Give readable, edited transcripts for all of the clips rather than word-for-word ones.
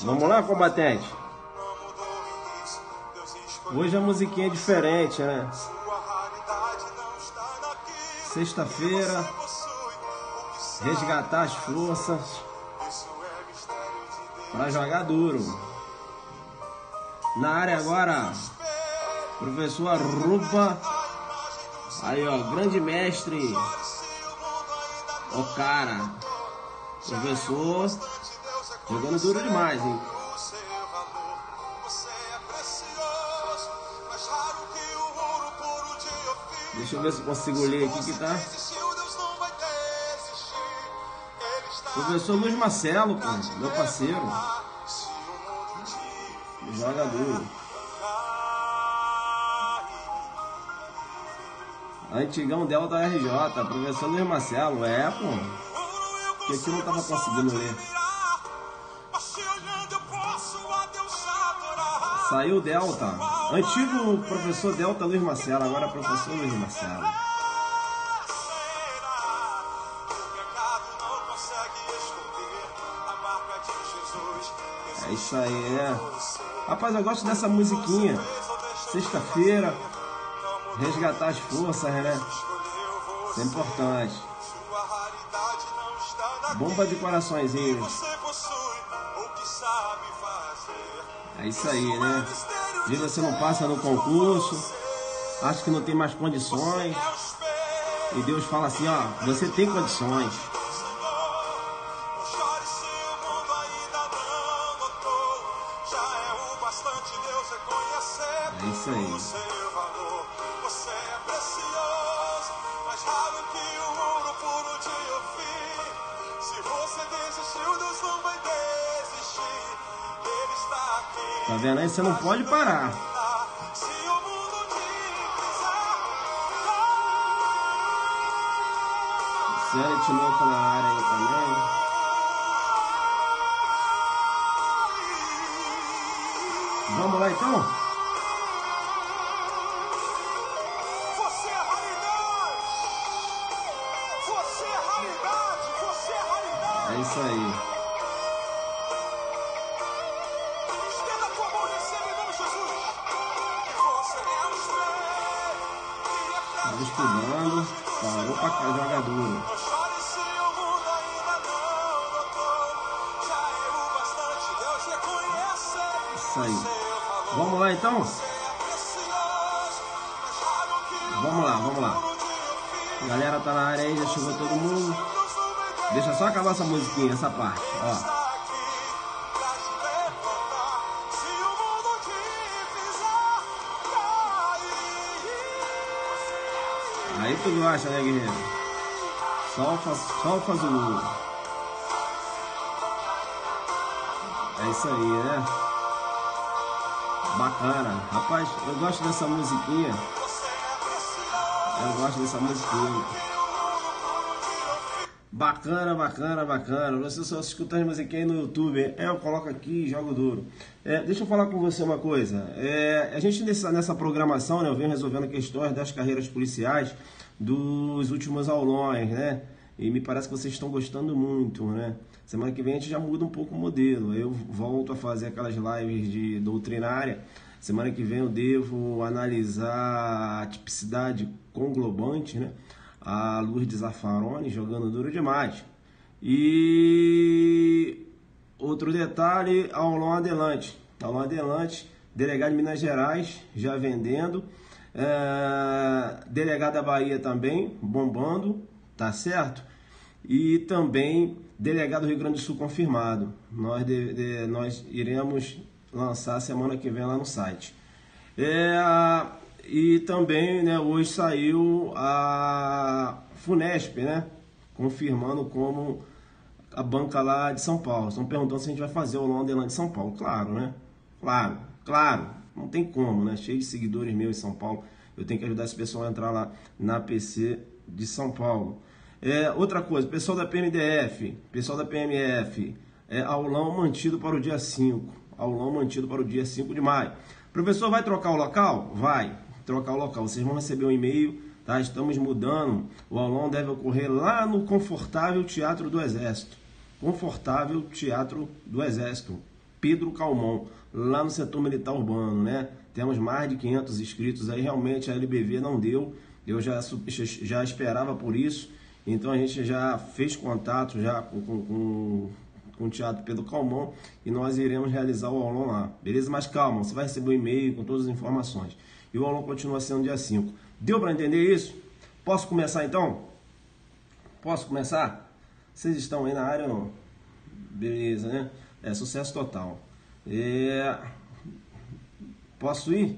Vamos lá, combatente. Hoje a musiquinha é diferente, né? Sexta-feira, resgatar as forças para jogar duro. Na área agora, professor Aruba. Aí, ó, grande mestre. Ó, cara. Professor jogando duro demais, hein? Deixa eu ver se eu consigo ler aqui que tá. Professor Luiz Marcelo, pô, meu parceiro. Joga duro. Antigão Delta RJ, professor Luiz Marcelo. É, pô. Que aqui eu não tava conseguindo ler. Saiu Delta. Antigo professor Delta Luiz Marcelo, agora professor Luiz Marcelo. É isso aí, é. Rapaz, eu gosto dessa musiquinha. Sexta-feira, resgatar as forças, né? Isso é importante. Bomba de coraçõezinhos. É isso aí, né? Se você não passa no concurso, acha que não tem mais condições, e Deus fala assim, ó, você tem condições. É isso aí. Tá vendo aí? Você não pode parar. Sete louco na área aí também. Vamos lá então? Você é raridade! Você é raridade! Você é raridade! É isso aí. Estava estudando, parou pra cá jogar duro. Isso aí. Vamos lá então? Vamos lá, vamos lá. A galera tá na área aí, já chegou todo mundo. Deixa só acabar essa musiquinha, essa parte, ó. Aí tu gosta, né, guerreiro? Só faz o ouro. É isso aí, né? Bacana. Rapaz, eu gosto dessa musiquinha. Eu gosto dessa musiquinha. Bacana, bacana, bacana. Você só escuta as musiquinhas no YouTube. Eu coloco aqui e jogo duro. Deixa eu falar com você uma coisa. A gente nessa programação, né, eu venho resolvendo questões das carreiras policiais dos últimos aulões, né? E me parece que vocês estão gostando muito, né? Semana que vem a gente já muda um pouco o modelo. Eu volto a fazer aquelas lives de doutrinária. Semana que vem eu devo analisar a tipicidade conglobante, né? A Lourdes Zaffaroni jogando duro demais. E outro detalhe, aulão adelante. Aulão adelante, delegado de Minas Gerais já vendendo. Delegado da Bahia também bombando, tá certo? E também delegado do Rio Grande do Sul confirmado. Nós iremos lançar semana que vem lá no site. E também, né, hoje saiu a Funesp, né, confirmando como a banca lá de São Paulo. Estão perguntando se a gente vai fazer o Londres de São Paulo. Claro, né? Claro. Não tem como, né? Cheio de seguidores meus em São Paulo. Eu tenho que ajudar esse pessoal a entrar lá na PC de São Paulo. Outra coisa, pessoal da PMDF, pessoal da PMF, aulão mantido para o dia 5. Aulão mantido para o dia 5 de maio. Professor, vai trocar o local? Vai trocar o local. Vocês vão receber um e-mail, tá? Estamos mudando. O aulão deve ocorrer lá no Confortável Teatro do Exército. Confortável Teatro do Exército. Pedro Calmon, lá no setor militar urbano, né? Temos mais de 500 inscritos aí, realmente a LBV não deu, eu já esperava por isso, então a gente já fez contato já com o Teatro Pedro Calmon e nós iremos realizar o aulão lá, beleza? Mas calma, você vai receber um e-mail com todas as informações. E o aulão continua sendo dia 5. Deu para entender isso? Posso começar então? Posso começar? Vocês estão aí na área ou não? Beleza, né? É sucesso total. Posso ir?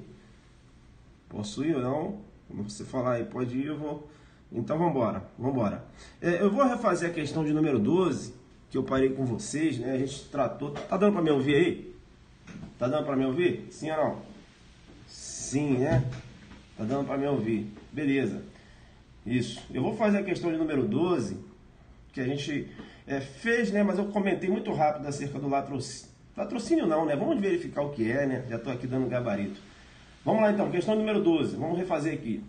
Posso ir ou não? Quando você falar aí, pode ir, eu vou. Então vambora. Eu vou refazer a questão de número 12, que eu parei com vocês, né? A gente tratou. Tá dando para me ouvir aí? Tá dando para me ouvir? Sim ou não? Sim, né? Tá dando para me ouvir. Beleza. Isso. Eu vou fazer a questão de número 12, que a gente fez, né? Mas eu comentei muito rápido acerca do latrocínio. Latrocínio não, né? Vamos verificar o que é, né? Já estou aqui dando gabarito. Vamos lá então, questão número 12. Vamos refazer aqui.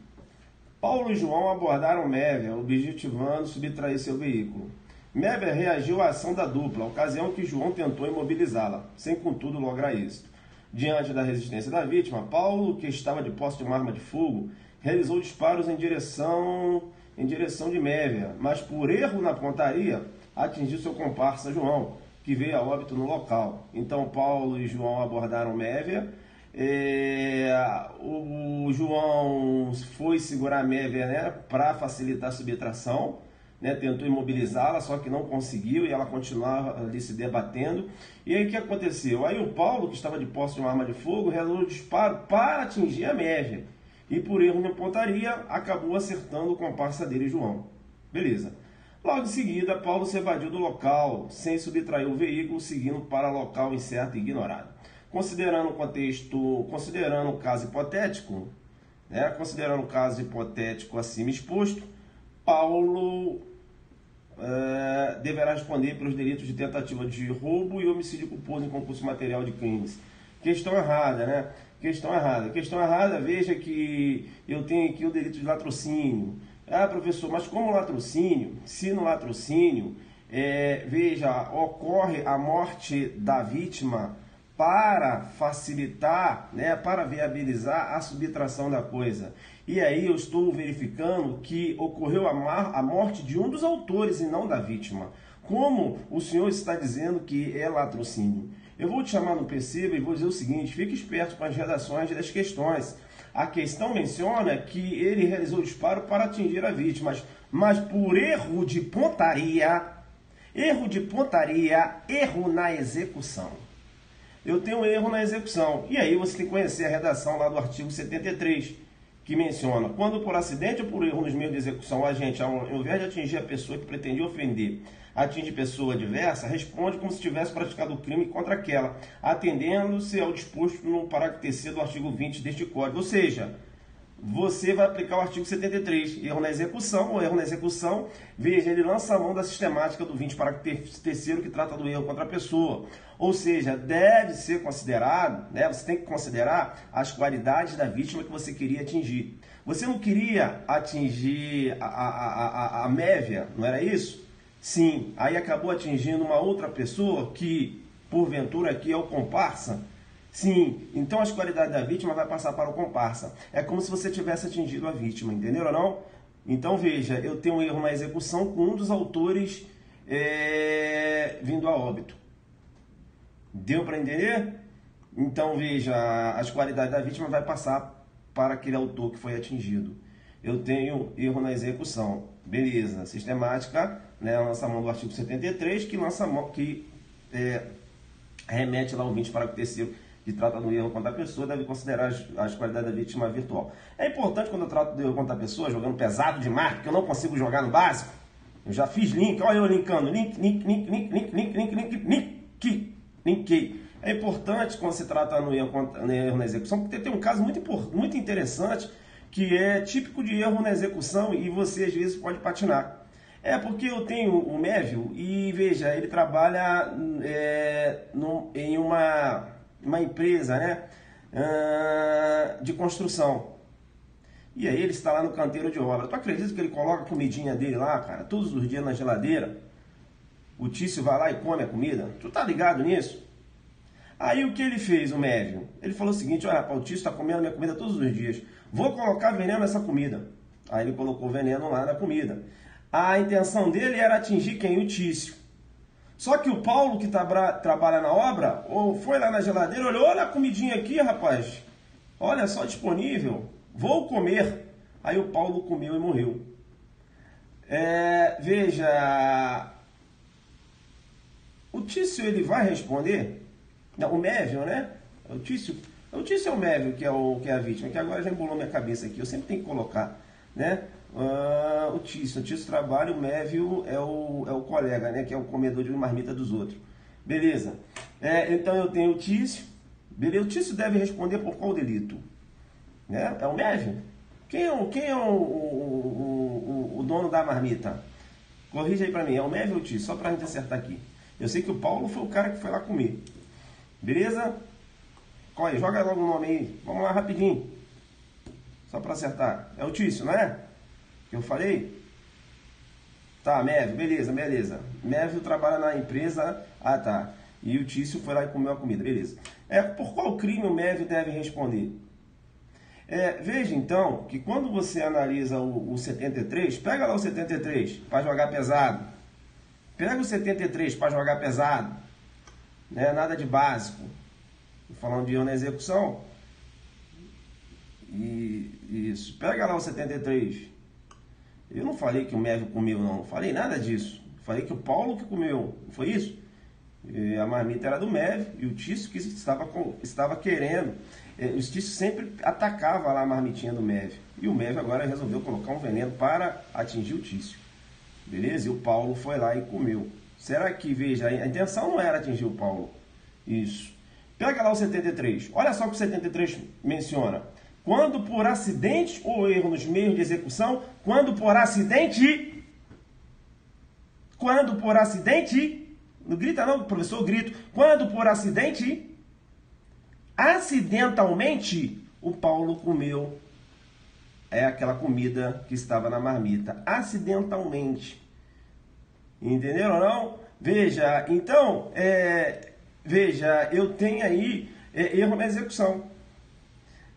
Paulo e João abordaram Mévia, objetivando subtrair seu veículo. Mévia reagiu à ação da dupla, ocasião que João tentou imobilizá-la, sem contudo lograr êxito. Diante da resistência da vítima, Paulo, que estava de posse de uma arma de fogo, realizou disparos em direção de Mévia, mas por erro na pontaria, atingiu seu comparsa João, que veio a óbito no local. Então Paulo e João abordaram Mévia. O João foi segurar a Mévia, né, para facilitar a subtração, né, tentou imobilizá-la, só que não conseguiu e ela continuava ali se debatendo. E aí o que aconteceu? Aí o Paulo, que estava de posse de uma arma de fogo, realizou o disparo para atingir a Mévia. E por erro na pontaria, acabou acertando o comparsa dele, João. Beleza. Logo em seguida, Paulo se evadiu do local, sem subtrair o veículo, seguindo para local incerto e ignorado. Considerando o caso hipotético, né, considerando o caso hipotético acima exposto, Paulo deverá responder pelos delitos de tentativa de roubo e homicídio culposo em concurso material de crimes. Questão errada, né? Questão errada, veja que eu tenho aqui o delito de latrocínio. Ah, professor, mas como latrocínio? Se no latrocínio, veja, ocorre a morte da vítima para facilitar, né, para viabilizar a subtração da coisa. E aí eu estou verificando que ocorreu a morte de um dos autores e não da vítima. Como o senhor está dizendo que é latrocínio? Eu vou te chamar no PCB e vou dizer o seguinte, fique esperto com as redações das questões. A questão menciona que ele realizou o disparo para atingir a vítima, mas por erro de pontaria, erro na execução. Eu tenho um erro na execução. E aí você tem que conhecer a redação lá do artigo 73, que menciona, quando por acidente ou por erro nos meios de execução, o agente, ao invés de atingir a pessoa que pretendia ofender, atinge pessoa adversa, responde como se tivesse praticado o crime contra aquela, atendendo-se ao disposto no parágrafo 3º do artigo 20 deste Código. Ou seja, você vai aplicar o artigo 73, erro na execução, veja, ele lança a mão da sistemática do 20, parágrafo 3º, que trata do erro contra a pessoa. Ou seja, deve ser considerado, né, você tem que considerar as qualidades da vítima que você queria atingir. Você não queria atingir a Mévia, não era isso? Sim, aí acabou atingindo uma outra pessoa que, porventura, aqui é o comparsa. Sim, então as qualidades da vítima vai passar para o comparsa. É como se você tivesse atingido a vítima, entendeu ou não? Então veja, eu tenho um erro na execução com um dos autores vindo a óbito. Deu para entender? Então veja, as qualidades da vítima vai passar para aquele autor que foi atingido. Eu tenho erro na execução. Beleza, sistemática, né, lança a mão do artigo 73, que lança a mão, que remete lá ao 20 parágrafo 3º, que trata do erro contra a pessoa, deve considerar as qualidades da vítima virtual. É importante quando eu trato do erro contra a pessoa, jogando pesado demais, porque eu não consigo jogar no básico. Eu já fiz link, olha eu linkando, linkei. É importante quando se trata no erro na execução, porque tem um caso muito interessante, que é típico de erro na execução e você às vezes pode patinar. É porque eu tenho o Mévio e veja, ele trabalha em uma empresa, né, de construção. E aí ele está lá no canteiro de obra. Tu acredita que ele coloca a comidinha dele lá, cara, todos os dias na geladeira? O Tício vai lá e come a comida. Tu tá ligado nisso? Aí o que ele fez, o médium? Ele falou o seguinte: olha, o Tício está comendo minha comida todos os dias, vou colocar veneno nessa comida. Aí ele colocou veneno lá na comida. A intenção dele era atingir quem? O Tício. Só que o Paulo, que trabalha na obra, foi lá na geladeira, olhou: olha a comidinha aqui, rapaz, olha só disponível, vou comer. Aí o Paulo comeu e morreu. Veja, o Tício ele vai responder. Não, o Mévio, né? O Tício é o Mévio que é a vítima, que agora já embolou minha cabeça aqui, eu sempre tenho que colocar, né? O Tício trabalha, o Mévio é o colega, né? Que é o comedor de marmita dos outros. Beleza. Então eu tenho o Tício. Beleza? O Tício deve responder por qual delito? Né? É o Mévio? Quem é o dono da marmita? Corrija aí pra mim, é o Mévio ou o Tício? Só pra gente acertar aqui. Eu sei que o Paulo foi o cara que foi lá comer. Beleza? Olha, joga logo o nome aí. Vamos lá rapidinho. Só para acertar. É o Tício, não é? Que eu falei? Tá, Mévio, beleza. Mévio trabalha na empresa. Ah, tá. E o Tício foi lá e comeu a comida, beleza. Por qual crime o Mévio deve responder? Veja então que quando você analisa o 73, pega lá o 73 para jogar pesado. Pega o 73 para jogar pesado. Né? Nada de básico. Estou falando de erro na execução. Isso. Pega lá o 73. Eu não falei que o Mévio comeu, não. Não falei nada disso. Falei que o Paulo que comeu. Não foi isso? E a marmita era do Mévio e o Tício que estava querendo. O Tício sempre atacava lá a marmitinha do Mévio. E o Mévio agora resolveu colocar um veneno para atingir o Tício. Beleza? E o Paulo foi lá e comeu. Será que, veja, a intenção não era atingir o Paulo. Isso. Pega lá o 73. Olha só o que o 73 menciona. Quando por acidente ou erro nos meios de execução, quando por acidente, não grita não, professor, grito. Quando por acidente, acidentalmente, o Paulo comeu aquela comida que estava na marmita. Acidentalmente. Entenderam ou não? Veja, então, eu tenho aí erro na execução.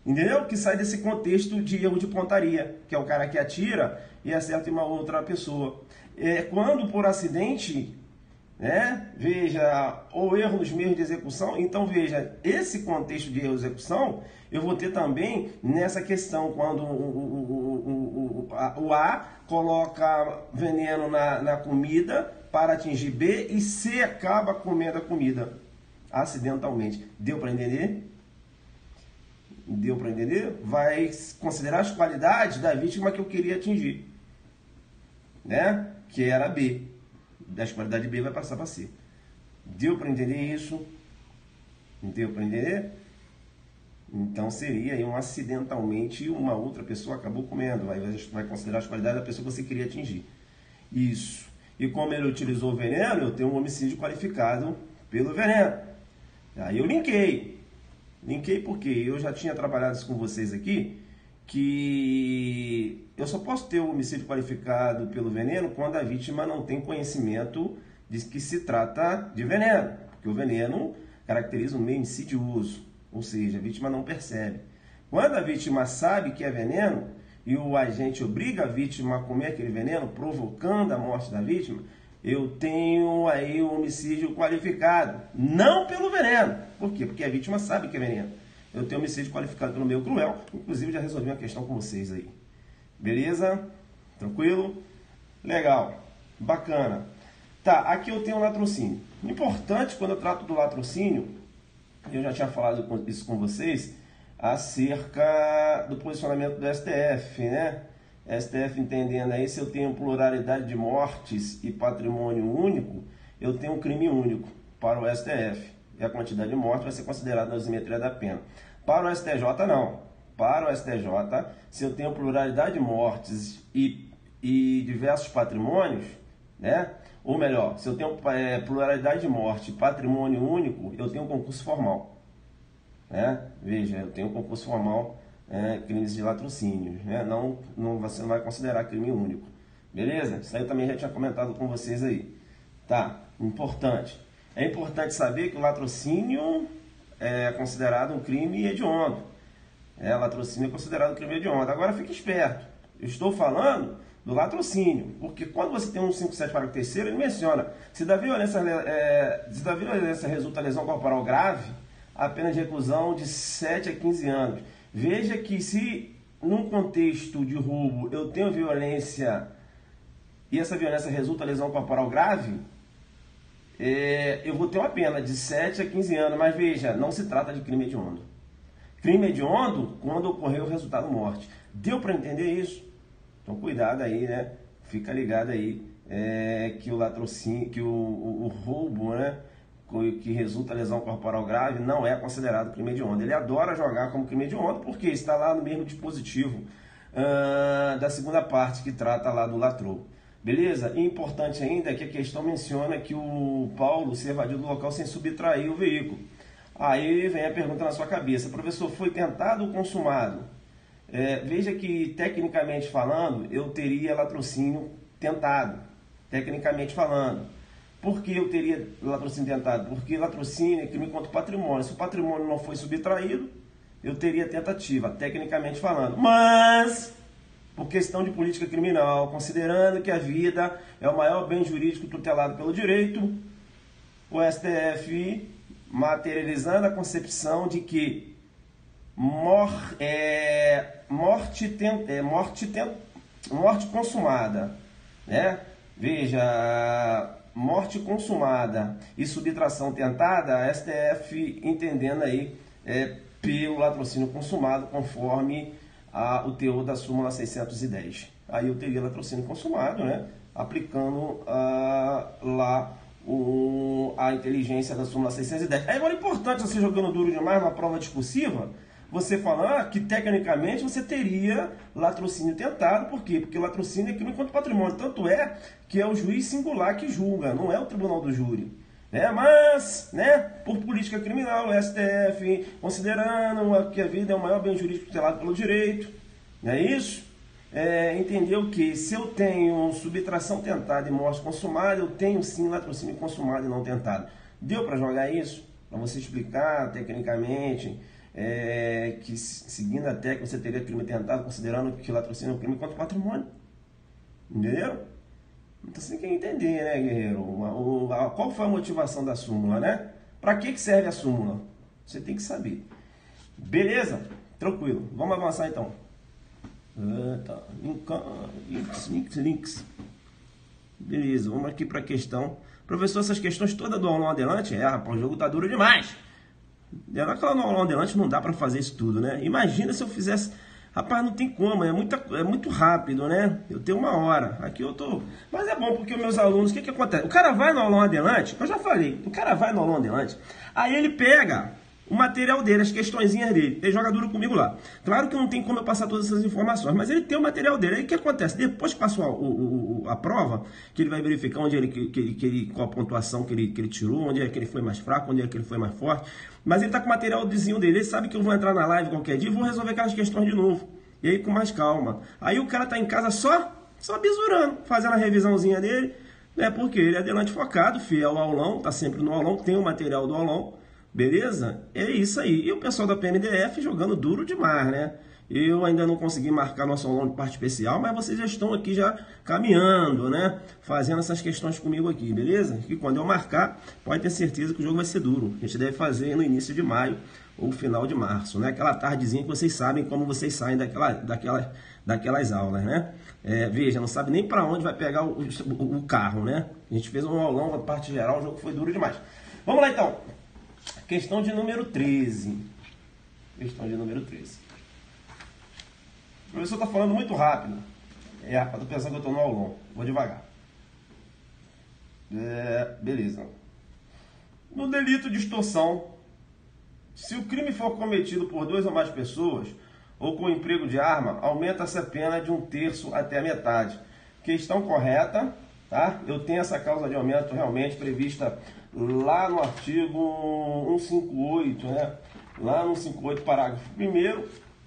Entendeu? Que sai desse contexto de erro de pontaria, que é o cara que atira e acerta uma outra pessoa. Quando por acidente, né? Veja, ou erro nos meios de execução. Então, veja, esse contexto de erro de execução, eu vou ter também nessa questão, quando o A coloca veneno na comida para atingir B e C acaba comendo a comida acidentalmente. Deu para entender? Deu para entender? Vai considerar as qualidades da vítima que eu queria atingir, né? Que era B. Das qualidades B vai passar para C. Deu para entender isso? Deu para entender? Então seria aí acidentalmente uma outra pessoa acabou comendo. Vai considerar as qualidades da pessoa que você queria atingir. Isso. E como ele utilizou o veneno, eu tenho um homicídio qualificado pelo veneno. Aí eu linkei. Linkei porque eu já tinha trabalhado isso com vocês aqui, que eu só posso ter o homicídio qualificado pelo veneno quando a vítima não tem conhecimento de que se trata de veneno. Porque o veneno caracteriza um meio insidioso, ou seja, a vítima não percebe. Quando a vítima sabe que é veneno e o agente obriga a vítima a comer aquele veneno, provocando a morte da vítima, eu tenho aí um homicídio qualificado, não pelo veneno. Por quê? Porque a vítima sabe que é veneno. Eu tenho homicídio qualificado pelo meio cruel, inclusive já resolvi uma questão com vocês aí. Beleza? Tranquilo? Legal. Bacana. Tá, aqui eu tenho o latrocínio. Importante quando eu trato do latrocínio, eu já tinha falado isso com vocês, acerca do posicionamento do STF, né? STF entendendo aí, se eu tenho pluralidade de mortes e patrimônio único, eu tenho um crime único para o STF. E a quantidade de mortes vai ser considerada na dosimetria da pena. Para o STJ, não. Para o STJ, se eu tenho pluralidade de mortes e diversos patrimônios, né? Ou melhor, se eu tenho pluralidade de morte e patrimônio único, eu tenho um concurso formal. Né? Veja, eu tenho um concurso formal, crimes de latrocínio, né? Você não vai considerar crime único, beleza? Isso aí eu também já tinha comentado com vocês aí, tá? Importante, é importante saber que o latrocínio é considerado um crime hediondo. Latrocínio é considerado um crime hediondo. Agora fique esperto. Eu estou falando do latrocínio, porque quando você tem um 157 parágrafo 3º, ele menciona, se da violência resulta lesão corporal grave, a pena de reclusão de 7 a 15 anos. Veja que se num contexto de roubo eu tenho violência e essa violência resulta lesão corporal grave, eu vou ter uma pena de 7 a 15 anos, mas veja, não se trata de crime hediondo. Crime hediondo quando ocorreu o resultado morte. Deu para entender isso? Então cuidado aí, né? Fica ligado aí que o latrocínio, que o roubo, né, que resulta lesão corporal grave, não é considerado crime hediondo. Ele adora jogar como crime hediondo porque está lá no mesmo dispositivo da segunda parte que trata lá do latrou. Beleza? E importante ainda é que a questão menciona que o Paulo se evadiu do local sem subtrair o veículo. Aí vem a pergunta na sua cabeça: professor, foi tentado ou consumado? Veja que, tecnicamente falando, eu teria latrocínio tentado. Tecnicamente falando. Por que eu teria latrocínio tentado? Porque latrocínio é crime contra o patrimônio. Se o patrimônio não foi subtraído, eu teria tentativa, tecnicamente falando. Mas, por questão de política criminal, considerando que a vida é o maior bem jurídico tutelado pelo direito, o STF, materializando a concepção de que morte consumada, né? Veja, morte consumada e subtração tentada, a STF entendendo aí pelo latrocínio consumado, conforme o teor da súmula 610. Aí eu teria latrocínio consumado, né? Aplicando lá a inteligência da súmula 610. Agora é importante você jogando duro demais na prova discursiva, você falar que tecnicamente você teria latrocínio tentado. Por quê? Porque o latrocínio é crime contra o patrimônio. Tanto é que é o juiz singular que julga, não é o tribunal do júri. Mas, por política criminal, o STF, considerando que a vida é o maior bem jurídico tutelado pelo direito, não é isso? Entendeu que se eu tenho subtração tentada e morte consumada, eu tenho sim latrocínio consumado e não tentado. Deu para jogar isso? Para você explicar tecnicamente que seguindo a técnica você teria crime tentado, considerando que o latrocínio é um crime contra o patrimônio. Entendeu? Então você tem que entender, né, guerreiro? Qual foi a motivação da súmula, né? Para que serve a súmula? Você tem que saber. Beleza? Tranquilo. Vamos avançar então. Links. Beleza, vamos aqui para a questão. Professor, essas questões todas do aulão adelante? Rapaz, o jogo tá duro demais. Naquela no aulão adelante não dá para fazer isso tudo, né? Imagina se eu fizesse. Rapaz, não tem como, é muito rápido, né? Eu tenho 1 hora. Aqui eu tô. Mas é bom porque os meus alunos, o que acontece? O cara vai no aulão adelante, eu já falei, o cara vai no aulão adelante, aí ele pega o material dele, as questõezinhas dele, ele joga duro comigo lá. Claro que não tem como eu passar todas essas informações, mas ele tem o material dele. Aí o que acontece? Depois que passou a prova, que ele vai verificar onde qual a pontuação que ele tirou, onde é que ele foi mais fraco, onde é que ele foi mais forte. Mas ele tá com o materialzinho dele, ele sabe que eu vou entrar na live qualquer dia e vou resolver aquelas questões de novo. E aí com mais calma. Aí o cara tá em casa só bisurando, fazendo a revisãozinha dele, né? Porque ele é adelante focado, fiel ao aulão, tá sempre no aulão, tem o material do aulão. Beleza? É isso aí. E o pessoal da PMDF jogando duro demais, né? Eu ainda não consegui marcar nosso aulão de parte especial, mas vocês já estão aqui já caminhando, né? Fazendo essas questões comigo aqui, beleza? E quando eu marcar, pode ter certeza que o jogo vai ser duro. A gente deve fazer no início de maio ou final de março, né? Aquela tardezinha que vocês sabem como vocês saem daquelas aulas, né? Veja, não sabe nem para onde vai pegar o carro, né? A gente fez um aulão, a parte geral, o jogo foi duro demais. Vamos lá então. Questão de número 13. Questão de número 13. O professor está falando muito rápido. Estou pensando que eu estou no aulão. Vou devagar. Beleza. No delito de extorsão, se o crime for cometido por 2 ou mais pessoas, ou com emprego de arma, aumenta-se a pena de 1/3 até a metade. Questão correta, tá? Eu tenho essa causa de aumento realmente prevista lá no artigo 158, né? Lá no 158, parágrafo 1º,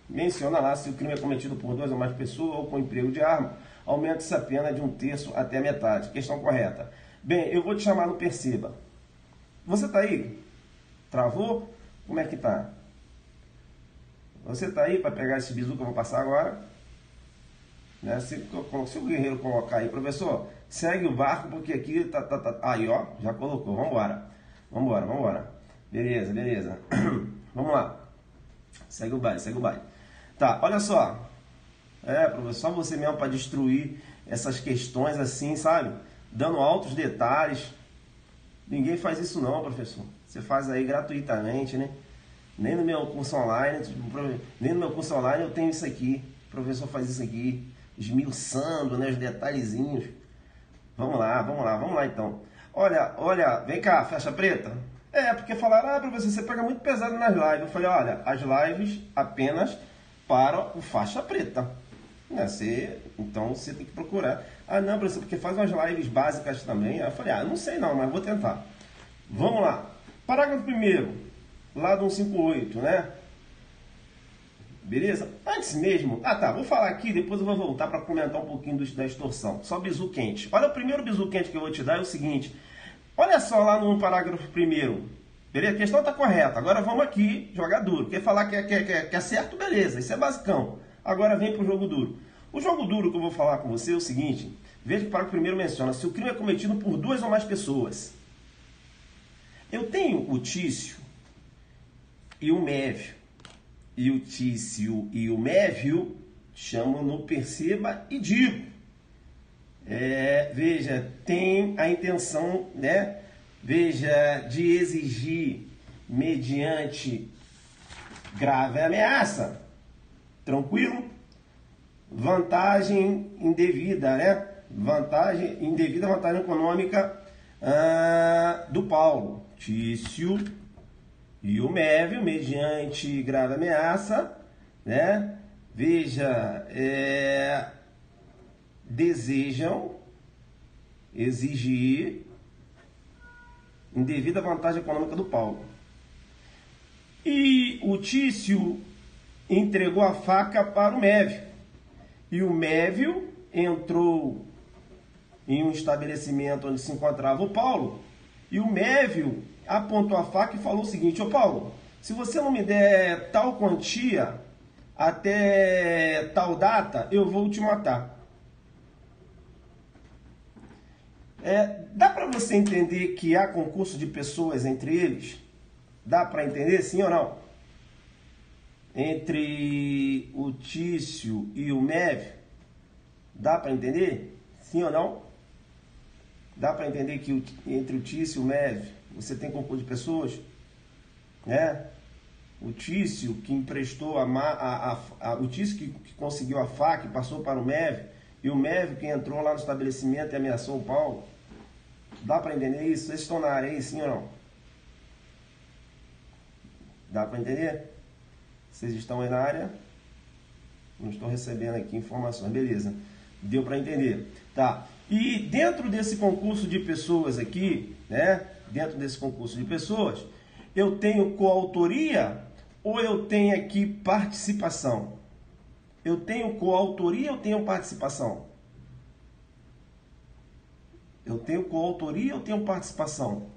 menciona lá, se o crime é cometido por 2 ou mais pessoas ou com emprego de arma, aumenta-se a pena de 1/3 até a metade. Questão correta. Bem, eu vou te chamar no Perceba. Você tá aí? Travou? Como é que tá? Você tá aí para pegar esse bizu que eu vou passar agora? Né? Se o guerreiro colocar aí, professor, segue o barco porque aqui tá. Aí, ó, já colocou. Vambora. Beleza. Vamos lá. Segue o baile. Tá, olha só. Professor, só você mesmo para destruir essas questões assim, sabe? Dando altos detalhes. Ninguém faz isso não, professor. Você faz aí gratuitamente, né? Nem no meu curso online eu tenho isso aqui. O professor faz isso aqui, esmiuçando, né, os detalhezinhos. Vamos lá então. Olha, vem cá, faixa preta. Porque falaram, professor, você pega muito pesado nas lives. Eu falei, olha, as lives apenas para o faixa preta. Então você tem que procurar. Não, professor, porque faz umas lives básicas também. Aí eu falei, não sei não, mas vou tentar. Vamos lá. Parágrafo 1º, lá do 158, né? Beleza? Antes mesmo... vou falar aqui, depois eu vou voltar para comentar um pouquinho da extorsão. Só bizu quente. Olha, o primeiro bizu quente que eu vou te dar é o seguinte. Olha só lá no parágrafo 1º. Beleza? A questão está correta. Agora vamos aqui jogar duro. Quer falar que é certo? Beleza. Isso é basicão. Agora vem para o jogo duro. O jogo duro que eu vou falar com você é o seguinte. Veja que o parágrafo 1º menciona. Se o crime é cometido por 2 ou mais pessoas. Eu tenho o Tício e o Mévio. E o Tício e o Mévio chamam no perceba e digo. Veja, tem a intenção, né? Veja, de exigir mediante grave ameaça. Tranquilo? Vantagem indevida, né? Vantagem econômica do Paulo. Tício e o Mévio, mediante grave ameaça, né? Veja, desejam exigir indevida vantagem econômica do Paulo. E o Tício entregou a faca para o Mévio. E o Mévio entrou em um estabelecimento onde se encontrava o Paulo. E o Mévio apontou a faca e falou o seguinte: ô Paulo, se você não me der tal quantia até tal data, eu vou te matar. Dá para você entender que há concurso de pessoas entre eles? Dá para entender, sim ou não? Entre o Tício e o Mévio? Dá para entender? Sim ou não? Dá para entender que entre o Tício e o Mévio você tem concurso de pessoas? Né? O Tício que emprestou o Tício que conseguiu a faca e passou para o Mévio, e o Mévio que entrou lá no estabelecimento e ameaçou o Paulo. Dá para entender isso? Vocês estão na área aí, sim ou não? Dá para entender? Vocês estão aí na área? Não estou recebendo aqui informações. Beleza. Deu para entender. Tá. E dentro desse concurso de pessoas aqui, né? Dentro desse concurso de pessoas, eu tenho coautoria ou eu tenho aqui participação? Eu tenho coautoria ou tenho participação? Eu tenho coautoria ou tenho participação?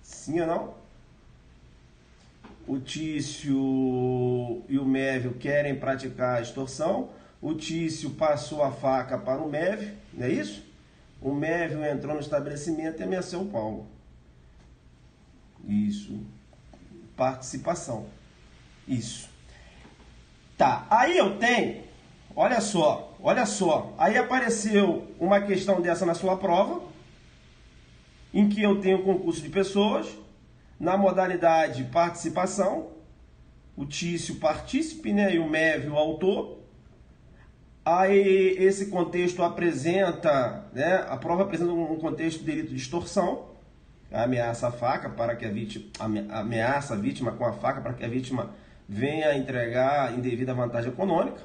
Sim ou não? O Tício e o Mévio querem praticar a extorsão. O Tício passou a faca para o Mévio, não é isso? O Mévio entrou no estabelecimento e ameaçou o Paulo. Isso. Participação. Isso. Tá, aí eu tenho, olha só. Aí apareceu uma questão dessa na sua prova, em que eu tenho concurso de pessoas, na modalidade participação, o Tício partícipe, né, e o Mévio autor. Aí esse contexto apresenta, né, a prova apresenta um contexto de delito de extorsão, ameaça a faca para que a vítima ameaça a vítima com a faca para que a vítima venha entregar indevida vantagem econômica.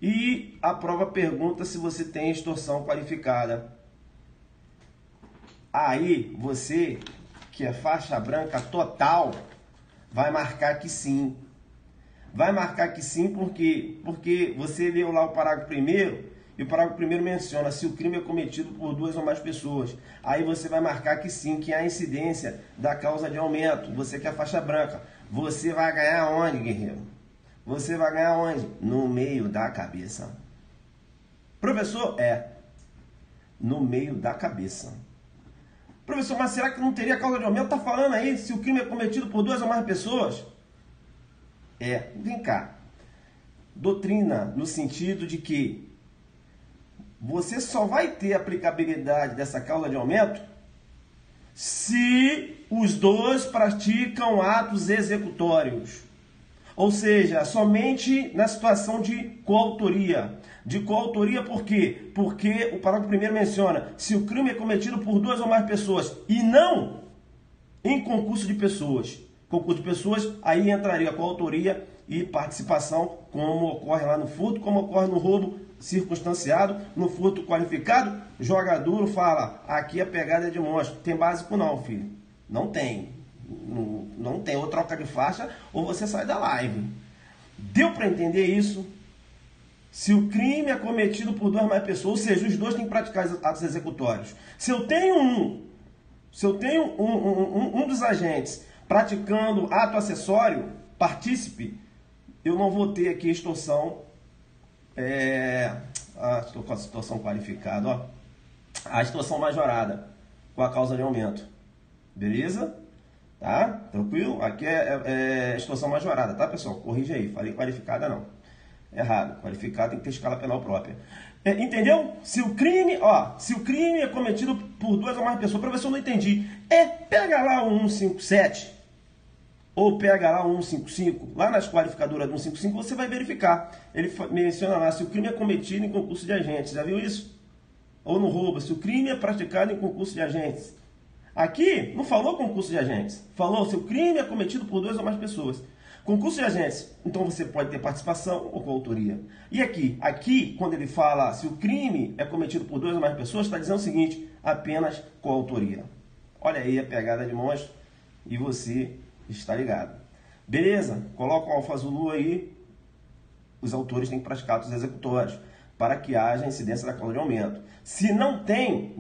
E a prova pergunta se você tem extorsão qualificada. Aí você, que é faixa branca total, vai marcar que sim. Vai marcar que sim, porque você leu lá o parágrafo 1º E o parágrafo 1º menciona se o crime é cometido por 2 ou mais pessoas. Aí você vai marcar que sim, que há incidência da causa de aumento. Você que é faixa branca. Você vai ganhar onde, guerreiro? Você vai ganhar onde? No meio da cabeça. Professor, no meio da cabeça. Professor, mas será que não teria causa de aumento? Está falando aí se o crime é cometido por 2 ou mais pessoas? Vem cá. Doutrina no sentido de que você só vai ter aplicabilidade dessa causa de aumento se os dois praticam atos executórios. Ou seja, somente na situação de coautoria. De coautoria por quê? Porque o parágrafo 1º menciona se o crime é cometido por 2 ou mais pessoas e não em concurso de pessoas. Concurso de pessoas, aí entraria coautoria e participação, como ocorre lá no furto, como ocorre no roubo circunstanciado, no furto qualificado. Joga duro, fala, aqui a pegada é de monstro. Tem básico não, filho. Não tem. Não tem. Ou troca de faixa, ou você sai da live. Deu para entender isso? Se o crime é cometido por 2 ou mais pessoas, ou seja, os dois têm que praticar atos executórios. Se eu tenho um dos agentes praticando ato acessório, partícipe, eu não vou ter aqui extorsão, estou com a extorsão qualificada, ó, a extorsão majorada com a causa de aumento. Beleza? Tá? Tranquilo? Aqui é extorsão majorada, tá, pessoal? Corrige aí, falei qualificada não. Errado. Qualificado tem que ter escala penal própria. Entendeu? Se o crime é cometido por 2 ou mais pessoas, professor, não entendi. Pega lá o 157 ou pega lá o 155, lá nas qualificadoras do 155 você vai verificar. Ele menciona lá se o crime é cometido em concurso de agentes. Já viu isso? Ou no roubo, se o crime é praticado em concurso de agentes. Aqui não falou concurso de agentes. Falou se o crime é cometido por 2 ou mais pessoas. Concurso de agentes, então você pode ter participação ou coautoria. E aqui, quando ele fala se o crime é cometido por 2 ou mais pessoas, está dizendo o seguinte, apenas coautoria. Olha aí a pegada de monstro e você está ligado. Beleza? Coloca o Alfa Zulu aí, os autores têm que praticar atos executórios para que haja incidência da causa de aumento. Se não tem,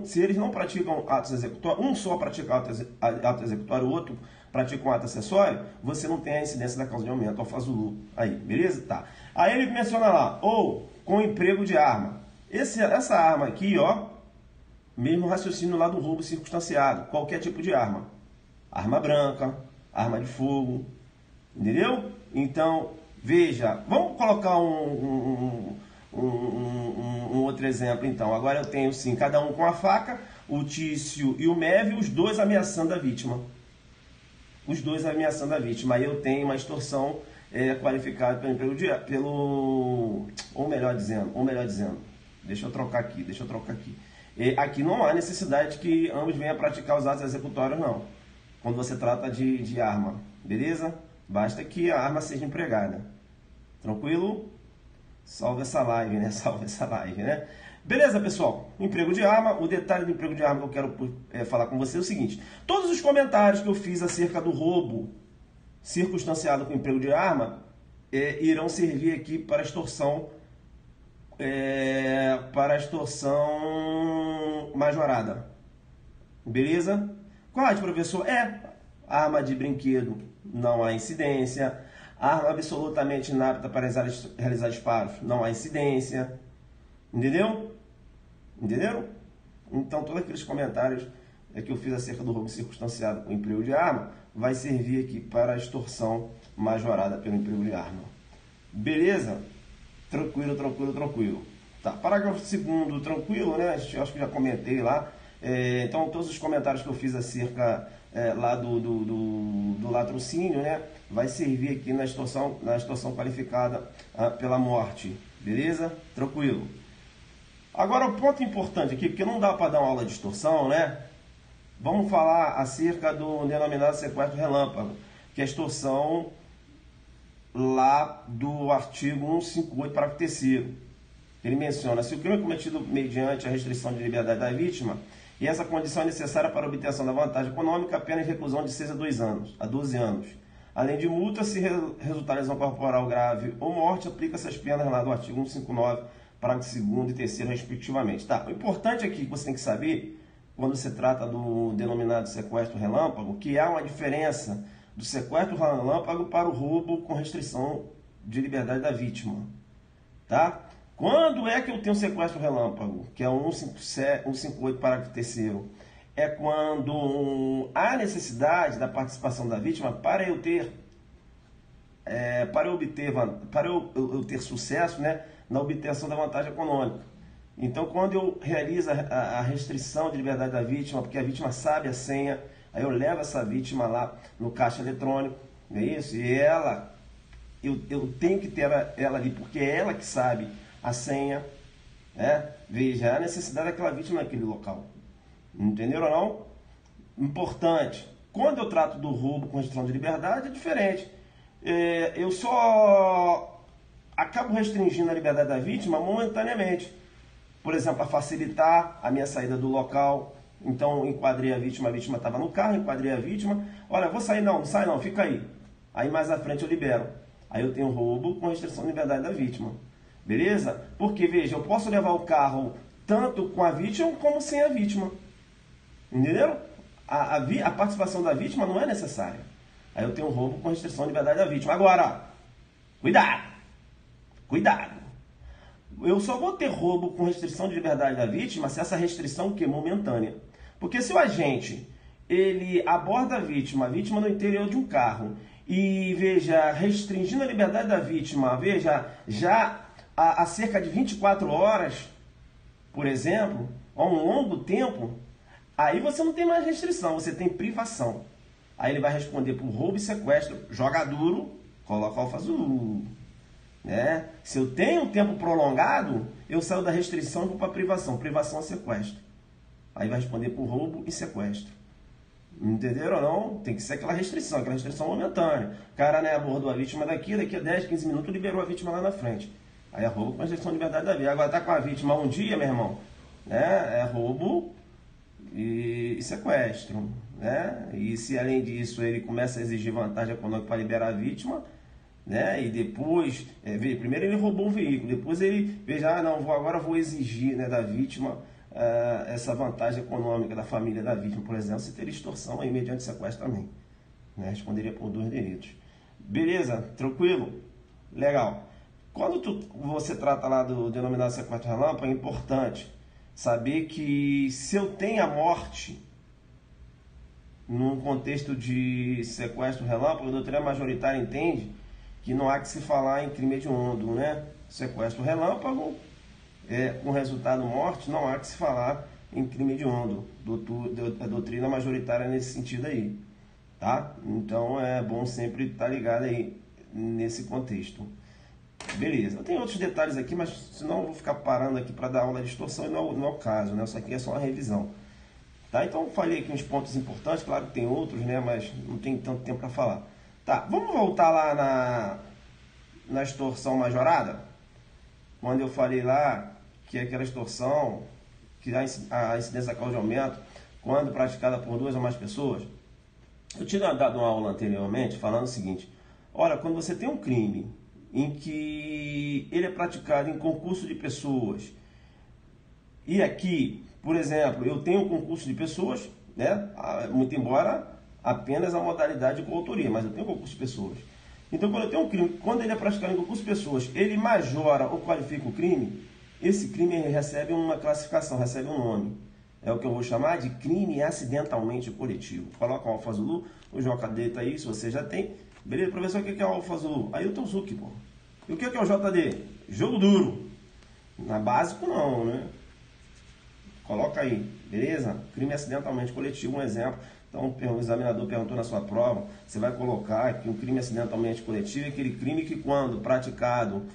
se eles não praticam atos executórios, um só pratica ato executório, o outro pratica um ato acessório, você não tem a incidência da causa de aumento, Alfa Zulu. Aí, beleza? Tá. Aí ele menciona lá, ou com emprego de arma. Essa arma aqui, ó, mesmo raciocínio lá do roubo circunstanciado, qualquer tipo de arma. Arma branca, arma de fogo, entendeu? Então, veja, vamos colocar um outro exemplo, então. Agora eu tenho, sim, cada um com a faca, o Tício e o Mévio, os dois ameaçando a vítima. Os dois ameaçando a vítima. Aí eu tenho uma extorsão qualificada pelo emprego ou melhor dizendo, deixa eu trocar aqui. Aqui não há necessidade que ambos venham a praticar os atos executórios, não. Quando você trata de arma, beleza? Basta que a arma seja empregada. Tranquilo? Salve essa live, né? Beleza, pessoal? Emprego de arma. O detalhe do emprego de arma que eu quero falar com você é o seguinte. Todos os comentários que eu fiz acerca do roubo circunstanciado com emprego de arma irão servir aqui para extorsão majorada. Beleza? Qual é, professor? Arma de brinquedo, não há incidência. Arma absolutamente inapta para realizar disparos, não há incidência. Entendeu? Entenderam? Então, todos aqueles comentários que eu fiz acerca do roubo circunstanciado com emprego de arma vai servir aqui para a extorsão majorada pelo emprego de arma. Beleza? Tranquilo. Tá, parágrafo 2º, tranquilo, né? Eu acho que já comentei lá. Então, todos os comentários que eu fiz acerca lá do latrocínio, né? Vai servir aqui na extorsão qualificada pela morte. Beleza? Tranquilo. Agora, o ponto importante aqui, porque não dá para dar uma aula de extorsão, né? Vamos falar acerca do denominado sequestro relâmpago, que é a extorsão lá do artigo 158, parágrafo 3º. Ele menciona, se o crime é cometido mediante a restrição de liberdade da vítima, e essa condição é necessária para a obtenção da vantagem econômica, a pena de reclusão de 6 a 12 anos. Além de multa, se resultar lesão corporal grave ou morte, aplica-se as penas lá do artigo 159, parágrafo 2º e 3º, respectivamente. Tá? O importante aqui que você tem que saber, quando se trata do denominado sequestro relâmpago, que há uma diferença do sequestro relâmpago para o roubo com restrição de liberdade da vítima. Tá? Quando é que eu tenho sequestro relâmpago? Que é o 158, parágrafo 3º. É quando há necessidade da participação da vítima para eu ter sucesso, né, na obtenção da vantagem econômica. Então, quando eu realizo a restrição de liberdade da vítima, porque a vítima sabe a senha, aí eu levo essa vítima lá no caixa eletrônico, não é isso? E eu tenho que ter ela ali, porque é ela que sabe a senha, né? Veja, a necessidade daquela vítima naquele local. Entenderam ou não? Importante. Quando eu trato do roubo com restrição de liberdade, é diferente. Eu só acabo restringindo a liberdade da vítima momentaneamente. Por exemplo, para facilitar a minha saída do local. Então, enquadrei a vítima estava no carro, enquadrei a vítima. Olha, vou sair não sai não, fica aí. Aí mais à frente eu libero. Aí eu tenho roubo com restrição de liberdade da vítima. Beleza? Porque, veja, eu posso levar o carro tanto com a vítima como sem a vítima. Entenderam? A participação da vítima não é necessária. Aí eu tenho roubo com restrição de liberdade da vítima. Agora, cuidado! Cuidado! Eu só vou ter roubo com restrição de liberdade da vítima se essa restrição que é momentânea. Porque se o agente ele aborda a vítima no interior de um carro e, veja, restringindo a liberdade da vítima, veja, já há cerca de 24 horas, por exemplo, há um longo tempo, aí você não tem mais restrição, você tem privação. Aí ele vai responder por roubo e sequestro, joga duro, coloca alfa azul. Né? Se eu tenho um tempo prolongado, eu saio da restrição e vou para privação. Privação é sequestro. Aí vai responder por roubo e sequestro. Entenderam ou não? Tem que ser aquela restrição momentânea. O cara, né, abordou a vítima daqui a 10, 15 minutos liberou a vítima lá na frente. Aí é roubo com restrição de liberdade da vida. Agora tá com a vítima um dia, meu irmão, né? É roubo e sequestro, né? E se além disso ele começa a exigir vantagem econômica para liberar a vítima, né? E depois, primeiro ele roubou um veículo, depois ele veja, agora vou exigir, né, da vítima essa vantagem econômica da família da vítima, por exemplo, se teria extorsão aí mediante sequestro também, né? Responderia por 2 delitos. Beleza? Tranquilo? Legal. Quando você trata lá do denominado sequestro relâmpago, é importante saber que se eu tenho a morte num contexto de sequestro relâmpago, a doutrina majoritária entende que não há que se falar em crime hediondo, né? Sequestro relâmpago, com resultado morte, não há que se falar em crime hediondo. A doutrina majoritária nesse sentido aí, tá? Então é bom sempre estar ligado aí nesse contexto. Beleza, eu tenho outros detalhes aqui, mas senão eu vou ficar parando aqui para dar aula de extorsão e não é o caso, né? Isso aqui é só uma revisão. Tá? Então eu falei aqui uns pontos importantes, claro que tem outros, né? Mas não tem tanto tempo para falar. Tá, vamos voltar lá na extorsão majorada? Quando eu falei lá que aquela extorsão, que a incidência da causa de aumento, quando praticada por 2 ou mais pessoas. Eu tinha dado uma aula anteriormente falando o seguinte: olha, quando você tem um crime em que ele é praticado em concurso de pessoas, e aqui, por exemplo, eu tenho um concurso de pessoas, né? Muito embora apenas a modalidade de coautoria, mas eu tenho um concurso de pessoas. Então, quando eu tenho um crime, quando ele é praticado em concurso de pessoas, ele majora ou qualifica o crime, esse crime recebe uma classificação, recebe um nome. É o que eu vou chamar de crime acidentalmente coletivo. Coloca o alfa azul, o JD tá aí, se você já tem. Beleza, professor, o que é o alfa azul? Aí eu tenho o Zuc, pô. E o que é o JD? Jogo duro. Na básico não, né? Coloca aí, beleza? Crime acidentalmente coletivo, um exemplo. Então o examinador perguntou na sua prova, você vai colocar que um crime acidentalmente coletivo é aquele crime que, quando praticado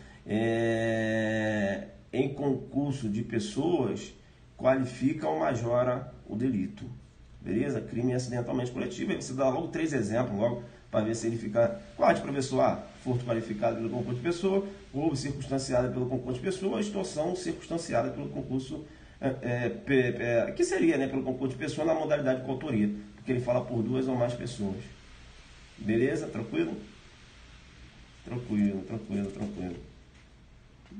em concurso de pessoas, qualifica ou majora o delito. Beleza? Crime acidentalmente coletivo. Aí você dá logo 3 exemplos, logo, para ver se ele fica... Qual é, professor? Furto qualificado pelo concurso de pessoa, roubo circunstanciado pelo concurso de pessoa, extorsão circunstanciada pelo concurso, que seria, né, pelo concurso de pessoa na modalidade de coautoria, porque ele fala por 2 ou mais pessoas. Beleza? Tranquilo? Tranquilo.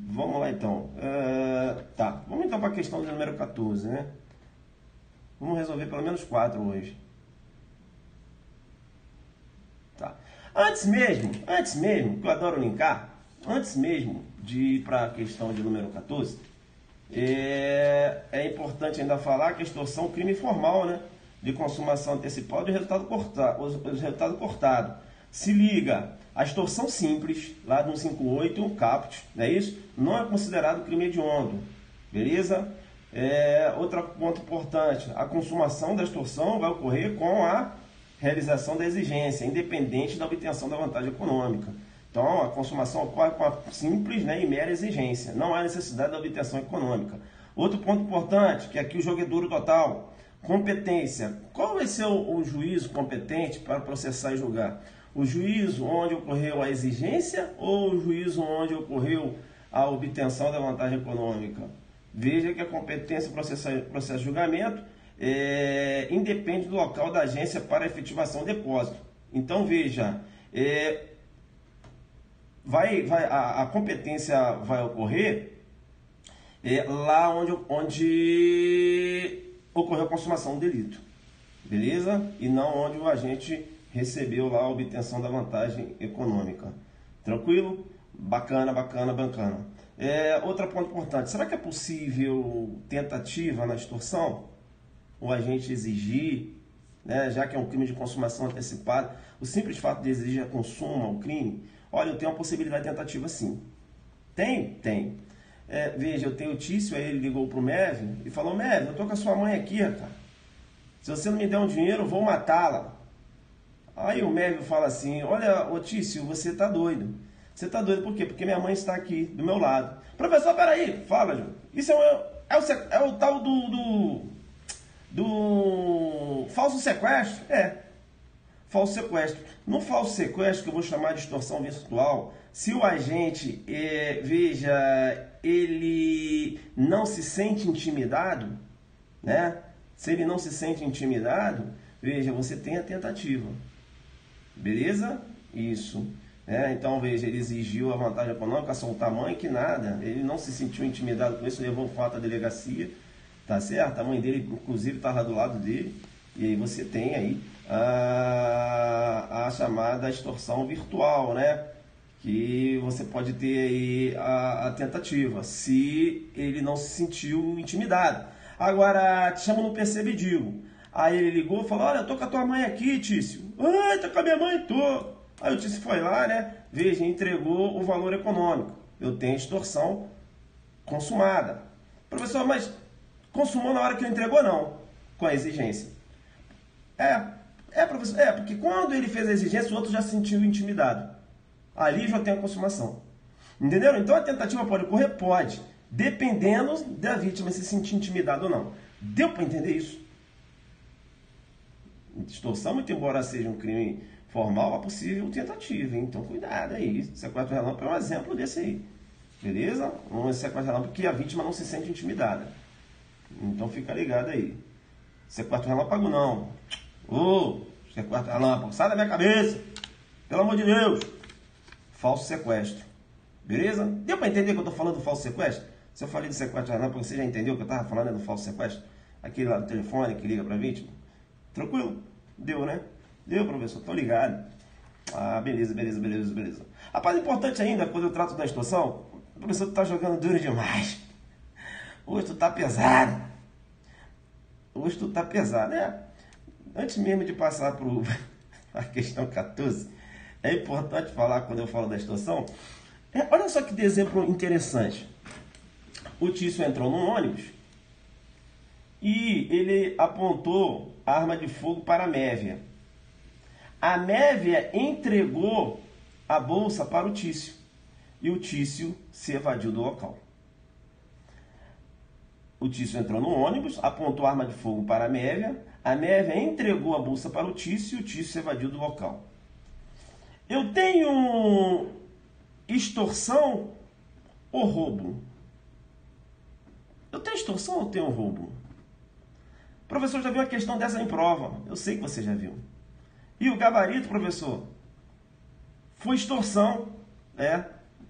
Vamos lá então. Tá, vamos então para a questão do número 14, né? Vamos resolver pelo menos 4 hoje. Tá. Antes mesmo, que eu adoro linkar, antes mesmo de ir para a questão de número 14, é importante ainda falar que a extorsão é um crime formal, né? De consumação antecipada de resultado cortado. Se liga, a extorsão simples, lá no 158, caput, não é isso? Não é considerado crime hediondo, beleza? Outro ponto importante, a consumação da extorsão vai ocorrer com a realização da exigência, independente da obtenção da vantagem econômica. Então, a consumação ocorre com a simples, né, e mera exigência. Não há necessidade da obtenção econômica. Outro ponto importante, que aqui o jogo é duro total. Competência. Qual vai ser o juízo competente para processar e julgar? O juízo onde ocorreu a exigência ou o juízo onde ocorreu a obtenção da vantagem econômica? Veja que a competência processo de julgamento independe do local da agência para efetivação do depósito. Então, veja, a competência vai ocorrer lá onde ocorreu a consumação do delito, beleza? E não onde o agente recebeu lá a obtenção da vantagem econômica. Tranquilo? Bacana. Outro ponto importante, será que é possível tentativa na extorsão? O agente exigir, né, já que é um crime de consumação antecipada, o simples fato de exigir a consuma o crime? Olha, eu tenho uma possibilidade de tentativa sim. Tem. Veja, eu tenho o Tício, aí ele ligou pro Mev e falou: Mev, eu tô com a sua mãe aqui, cara. Se você não me der um dinheiro, eu vou matá-la. Aí o Mev fala assim: olha, ô Tício, você tá doido. Você tá doido por quê? Porque minha mãe está aqui, do meu lado. Professor, peraí, fala, João. Isso é o tal do falso sequestro? Falso sequestro. No falso sequestro, que eu vou chamar de extorsão virtual, se o agente, ele não se sente intimidado, né? Se ele não se sente intimidado, veja, você tem a tentativa. Beleza? Isso. Então, veja, ele exigiu a vantagem econômica, soltar a mãe, que nada. Ele não se sentiu intimidado com isso, levou o fato à delegacia, tá certo? A mãe dele, inclusive, estava do lado dele. E aí você tem aí a chamada extorsão virtual, né? Que você pode ter aí a tentativa, se ele não se sentiu intimidado. Agora, te chamo no percebe e digo. Aí ele ligou e falou: olha, eu tô com a tua mãe aqui, Tício. Ai, tô com a minha mãe, tô. Aí o Tício foi lá, né? Veja, entregou o valor econômico. Eu tenho extorsão consumada. Professor, mas consumou na hora que ele entregou, não? Com a exigência. Professor, porque quando ele fez a exigência, o outro já se sentiu intimidado. Ali já tem a consumação. Entenderam? Então a tentativa pode ocorrer? Pode. Dependendo da vítima se sentir intimidado ou não. Deu para entender isso? Extorsão, muito embora seja um crime formal, é possível tentativa, hein? Então cuidado aí. Sequestro relâmpago é um exemplo desse aí. Beleza? Um sequestro relâmpago que a vítima não se sente intimidada. Então fica ligado aí. Sequestro relâmpago não. Sequestro relâmpago, sai da minha cabeça! Pelo amor de Deus! Falso sequestro. Beleza? Deu para entender que eu estou falando do falso sequestro? Se eu falei de sequestro relâmpago, você já entendeu que eu estava falando do falso sequestro? Aquele lá do telefone que liga para a vítima? Tranquilo? Deu, né? Deu, professor? Tô ligado. Beleza. Rapaz, importante ainda, quando eu trato da extorsão, o professor tá jogando duro demais. Hoje tu tá pesado. Antes mesmo de passar para a questão 14, é importante falar, quando eu falo da extorsão, olha só que exemplo interessante. O Tício entrou num ônibus e ele apontou a arma de fogo para a Mévia. A Mévia entregou a bolsa para o Tício e o Tício se evadiu do local. O Tício entrou no ônibus, apontou a arma de fogo para a Mévia entregou a bolsa para o Tício e o Tício se evadiu do local. Eu tenho extorsão ou roubo? Eu tenho extorsão ou tenho roubo? Professor, já viu uma questão dessa em prova? Eu sei que você já viu. E o gabarito, professor? Foi extorsão.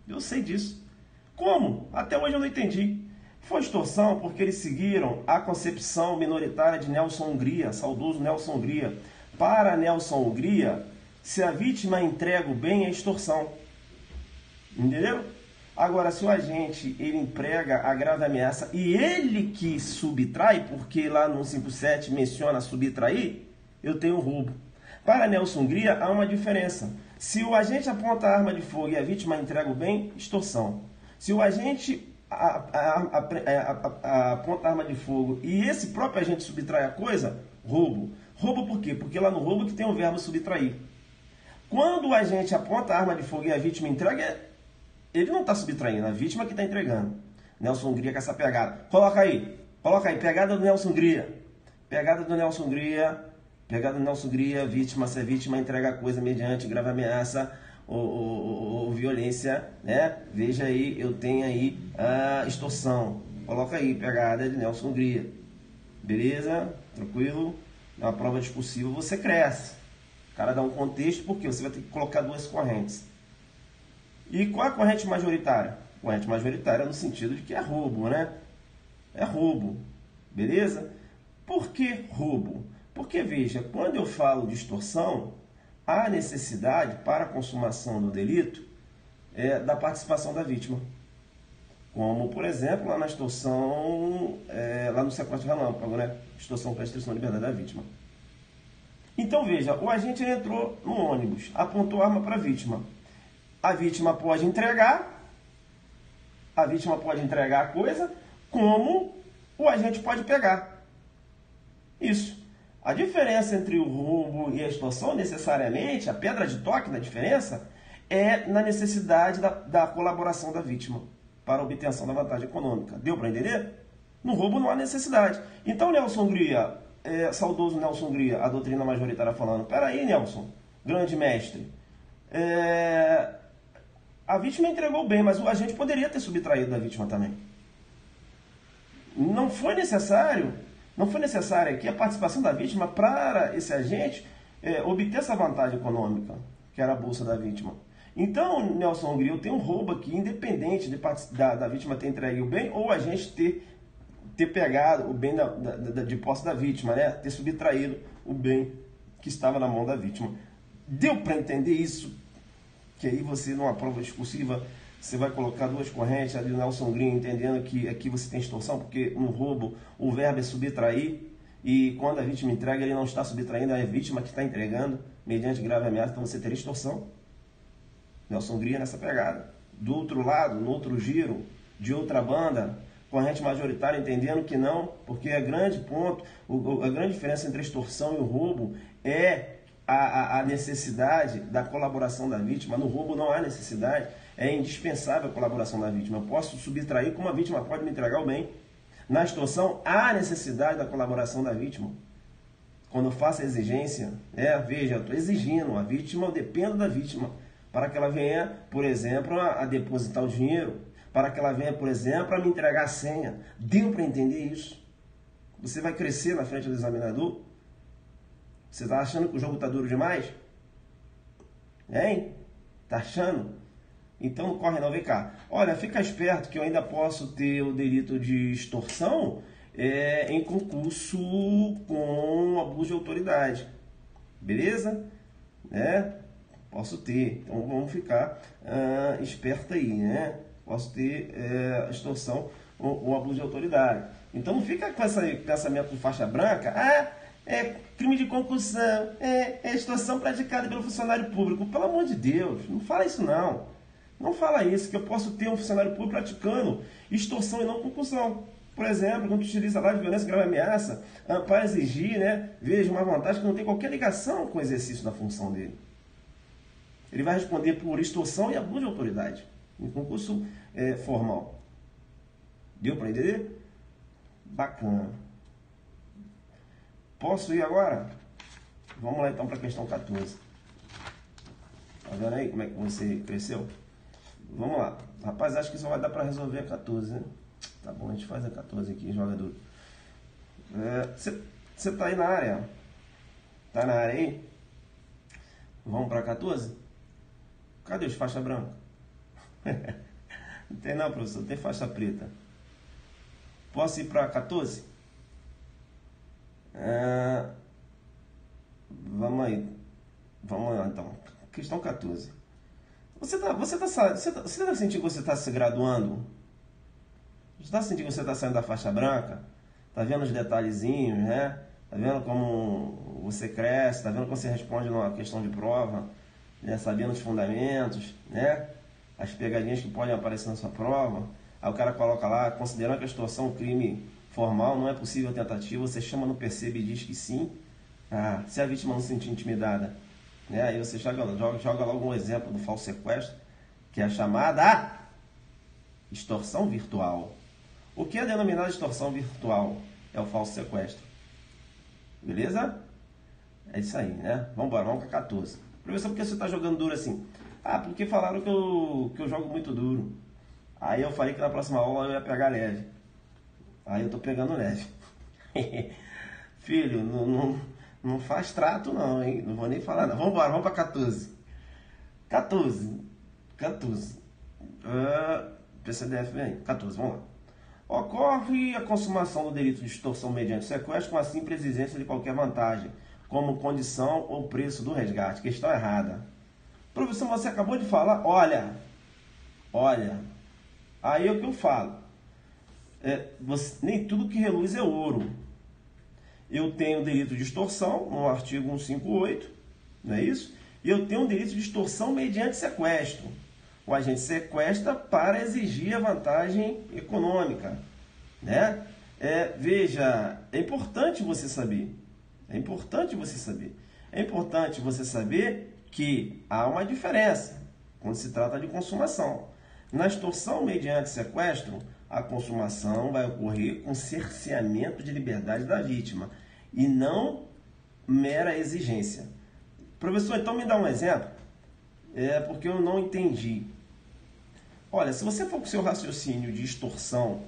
Eu sei disso. Como? Até hoje eu não entendi. Foi extorsão porque eles seguiram a concepção minoritária de Nelson Hungria, saudoso Nelson Hungria. Para Nelson Hungria, se a vítima entrega o bem, é extorsão. Entendeu? Agora, se o agente ele emprega a grave ameaça e ele que subtrai, porque lá no 157 menciona subtrair, eu tenho roubo. Para Nelson Hungria, há uma diferença. Se o agente aponta a arma de fogo e a vítima entrega o bem, extorsão. Se o agente aponta a arma de fogo e esse próprio agente subtrai a coisa, roubo. Roubo por quê? Porque lá no roubo que tem o verbo subtrair. Quando o agente aponta a arma de fogo e a vítima entrega, ele não está subtraindo, a vítima que está entregando. Nelson Hungria com essa pegada. Coloca aí, pegada do Nelson Hungria. Pegada do Nelson Hungria, vítima, se a vítima entrega a coisa mediante grave ameaça ou violência, né? Veja aí, eu tenho aí a extorsão. Coloca aí, pegada de Nelson Hungria. Beleza? Tranquilo? Na prova discursiva você cresce. O cara dá um contexto, porque você vai ter que colocar duas correntes. E qual é a corrente majoritária? Corrente majoritária no sentido de que é roubo, né? É roubo. Beleza? Por que roubo? Porque, veja, quando eu falo de extorsão, há necessidade para a consumação do delito da participação da vítima. Como, por exemplo, lá na extorsão, lá no sequestro relâmpago, né? Extorsão para restrição de liberdade da vítima. Então, veja, o agente entrou no ônibus, apontou a arma para a vítima. A vítima pode entregar a coisa, como o agente pode pegar. Isso. A diferença entre o roubo e a extorsão, necessariamente, a pedra de toque da diferença, é na necessidade da colaboração da vítima para a obtenção da vantagem econômica. Deu para entender? No roubo não há necessidade. Então, Nelson Hungria, saudoso Nelson Hungria, a doutrina majoritária falando, peraí, Nelson, grande mestre, a vítima entregou o bem, mas o agente poderia ter subtraído da vítima também. Não foi necessária aqui a participação da vítima para esse agente obter essa vantagem econômica, que era a bolsa da vítima. Então, Nelson Hungria, eu tenho um roubo aqui, independente da vítima ter entregue o bem ou a gente ter pegado o bem de posse da vítima, né? Ter subtraído o bem que estava na mão da vítima. Deu para entender isso? Que aí você, numa prova discursiva, você vai colocar duas correntes ali do Nelson Hungria, entendendo que aqui você tem extorsão, porque no roubo o verbo é subtrair, e quando a vítima entrega, ele não está subtraindo, é a vítima que está entregando, mediante grave ameaça, então você teria extorsão. Nelson Hungria nessa pegada. Do outro lado, no outro giro, de outra banda, corrente majoritária entendendo que não, porque a grande ponto, a grande diferença entre a extorsão e o roubo é a necessidade da colaboração da vítima. No roubo não há necessidade, é indispensável a colaboração da vítima. Eu posso subtrair como a vítima pode me entregar o bem. Na extorsão, há necessidade da colaboração da vítima. Quando eu faço a exigência, veja, eu estou exigindo a vítima, eu dependo da vítima, para que ela venha, por exemplo, a depositar o dinheiro, para que ela venha, por exemplo, a me entregar a senha. Deu para entender isso? Você vai crescer na frente do examinador? Você está achando que o jogo está duro demais? Hein? Está achando? Então não corre não, vem cá. Olha, fica esperto que eu ainda posso ter o delito de extorsão em concurso com abuso de autoridade. Beleza? Posso ter. Então vamos ficar esperto aí, né? Posso ter extorsão ou abuso de autoridade. Então não fica com esse pensamento de faixa branca. É crime de concussão, é extorsão praticada pelo funcionário público. Pelo amor de Deus, não fala isso não. Não fala isso, que eu posso ter um funcionário público praticando extorsão e não concussão. Por exemplo, quando utiliza lá de violência, grave ameaça, para exigir, veja uma vantagem que não tem qualquer ligação com o exercício da função dele. Ele vai responder por extorsão e abuso de autoridade, em concurso formal. Deu para entender? Bacana. Posso ir agora? Vamos lá então para a questão 14. Tá vendo aí como é que você cresceu? Vamos lá. Rapaz, acho que só vai dar para resolver a 14, né? Tá bom, a gente faz a 14 aqui, joga duro. Você tá aí na área? Tá na área aí? Vamos para 14? Cadê os faixa branca? Não tem não, professor, tem faixa preta. Posso ir para 14? Vamos lá então. Questão 14. Você tá sentindo que você está se graduando? Você está sentindo que você está saindo da faixa branca? Tá vendo os detalhezinhos, né? Tá vendo como você cresce? Tá vendo como você responde numa questão de prova? Né? Sabendo os fundamentos, né? As pegadinhas que podem aparecer na sua prova. Aí o cara coloca lá, considerando que a extorsão é um crime formal, não é possível tentativa, você chama no percebe e diz que sim. Se a vítima não se sentir intimidada, né? Aí você joga logo um exemplo do falso sequestro, que é a chamada extorsão virtual. O que é denominado extorsão virtual? É o falso sequestro. Beleza? É isso aí, né? Vamos embora, vamos para 14. Professor, por que você está jogando duro assim? Porque falaram que eu jogo muito duro. Aí eu falei que na próxima aula eu ia pegar leve. Aí eu tô pegando leve. Filho, não faz trato não, hein? Não vou nem falar não. Vamos embora, vamos para 14. 14. PCDF vem. 14, vamos lá. Ocorre a consumação do delito de extorsão mediante sequestro com a simples exigência de qualquer vantagem, como condição ou preço do resgate. Questão errada. Professor, você acabou de falar, olha, aí é o que eu falo. Nem tudo que reluz é ouro. Eu tenho o delito de extorsão, no artigo 158, não é isso? E eu tenho o delito de extorsão mediante sequestro. O agente sequestra para exigir a vantagem econômica, né? Veja, é importante você saber. É importante você saber que há uma diferença quando se trata de consumação. Na extorsão mediante sequestro, a consumação vai ocorrer com cerceamento de liberdade da vítima e não mera exigência. Professor, então me dá um exemplo, porque eu não entendi. Olha, se você for com o seu raciocínio de extorsão,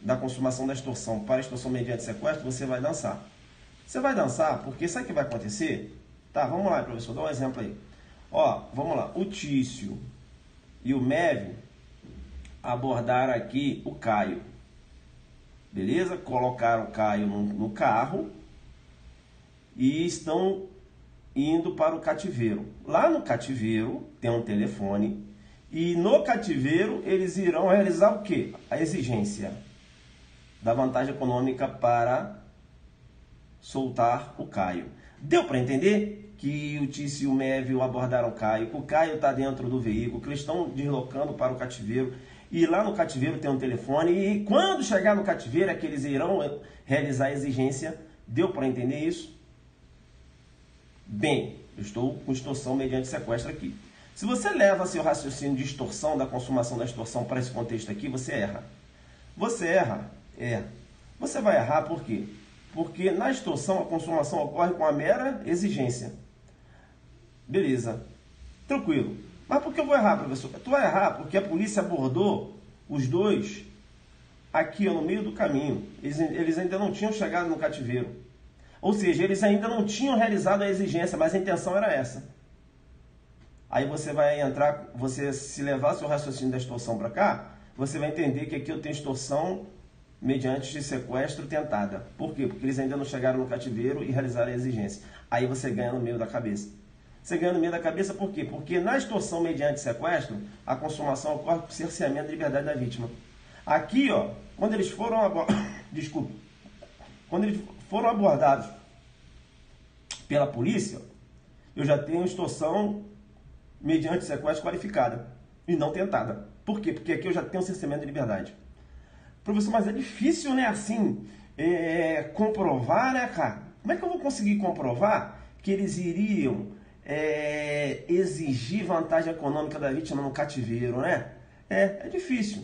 da consumação da extorsão para a extorsão mediante sequestro, você vai dançar. Você vai dançar porque sabe o que vai acontecer? Tá, vamos lá, professor, dá um exemplo aí. Vamos lá. O Tício e o Mévio abordaram aqui o Caio. Beleza? Colocaram o Caio no carro e estão indo para o cativeiro. Lá no cativeiro tem um telefone e no cativeiro eles irão realizar o quê? A exigência da vantagem econômica para soltar o Caio. Deu para entender que o Tício e o Mévio abordaram o Caio, que o Caio está dentro do veículo, que eles estão deslocando para o cativeiro, e lá no cativeiro tem um telefone, e quando chegar no cativeiro é que eles irão realizar a exigência. Deu para entender isso? Bem, eu estou com extorsão mediante sequestro aqui. Se você leva seu raciocínio de extorsão, da consumação da extorsão para esse contexto aqui, você erra. Você erra? Você vai errar por quê? Porque na extorsão a consumação ocorre com a mera exigência. Beleza. Tranquilo. Mas por que eu vou errar, professor? Tu vai errar porque a polícia abordou os dois aqui no meio do caminho. Eles ainda não tinham chegado no cativeiro. Ou seja, eles ainda não tinham realizado a exigência, mas a intenção era essa. Aí você vai entrar, você se levar seu raciocínio da extorsão para cá, você vai entender que aqui eu tenho extorsão mediante sequestro tentada. Por quê? Porque eles ainda não chegaram no cativeiro e realizaram a exigência. Aí você ganha no meio da cabeça. Você ganha no meio da cabeça por quê? Porque na extorsão mediante sequestro, a consumação ocorre por cerceamento da liberdade da vítima. Aqui, quando eles foram abordados pela polícia, eu já tenho extorsão mediante sequestro qualificada e não tentada. Por quê? Porque aqui eu já tenho cerceamento de liberdade. Professor, mas é difícil, né, assim, comprovar, né, cara? Como é que eu vou conseguir comprovar que eles iriam exigir vantagem econômica da vítima no cativeiro, né? É difícil.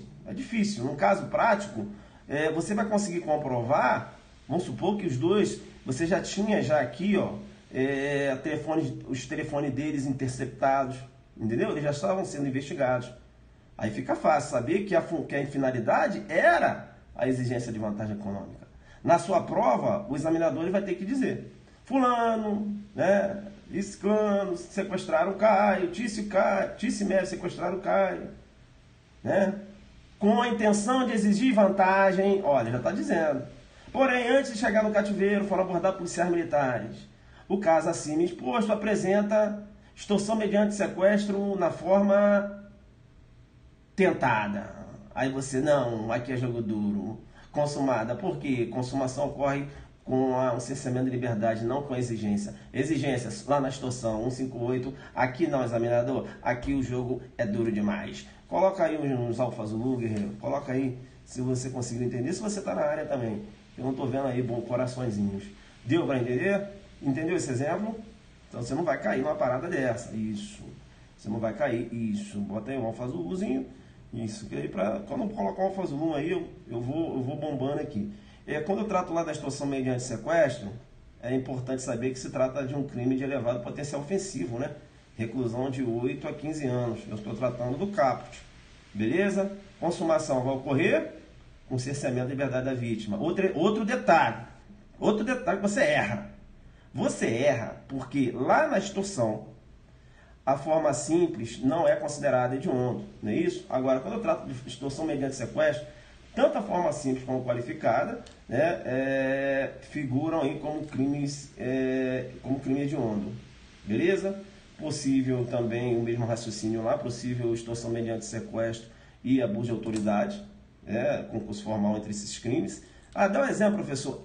Num caso prático, você vai conseguir comprovar, vamos supor que os dois, você já tinha aqui, os telefones deles interceptados, entendeu? Eles já estavam sendo investigados. Aí fica fácil saber que a finalidade era a exigência de vantagem econômica. Na sua prova, o examinador vai ter que dizer: fulano, né, Iscano sequestraram o Caio, Tício e Mévio sequestraram o Caio, né? com a intenção de exigir vantagem, olha, já está dizendo. Porém, antes de chegar no cativeiro, foram abordados policiais militares. O caso acima exposto apresenta extorsão mediante sequestro na forma tentada. Aí você, não, aqui é jogo duro. Consumada, por quê? Consumação ocorre com um cerceamento de liberdade, não com exigência. Exigências, lá na extorsão 158, aqui não, examinador, aqui o jogo é duro demais. Coloca aí uns Alfa Zulu, guerreiro, coloca aí, se você conseguir entender, se você está na área também. Eu não estou vendo aí, bom, coraçõezinhos. Deu para entender? Entendeu esse exemplo? Então você não vai cair numa parada dessa, isso. Você não vai cair, isso. Bota aí um Alfa Zuluzinho. Isso, que aí quando eu colocar o Alfa Zulu aí, eu vou bombando aqui. Quando eu trato lá da extorsão mediante sequestro, é importante saber que se trata de um crime de elevado potencial ofensivo, né? Reclusão de 8 a 15 anos. Eu estou tratando do caput. Beleza? Consumação vai ocorrer com cerceamento da liberdade da vítima. Outro detalhe que você erra. Você erra porque lá na extorsão, a forma simples não é considerada hediondo, não é isso? Agora, quando eu trato de extorsão mediante sequestro, tanto a forma simples como qualificada, né, figuram aí como crime hediondo, beleza? Possível também o mesmo raciocínio lá, possível extorsão mediante sequestro e abuso de autoridade, concurso formal entre esses crimes. Dá um exemplo, professor.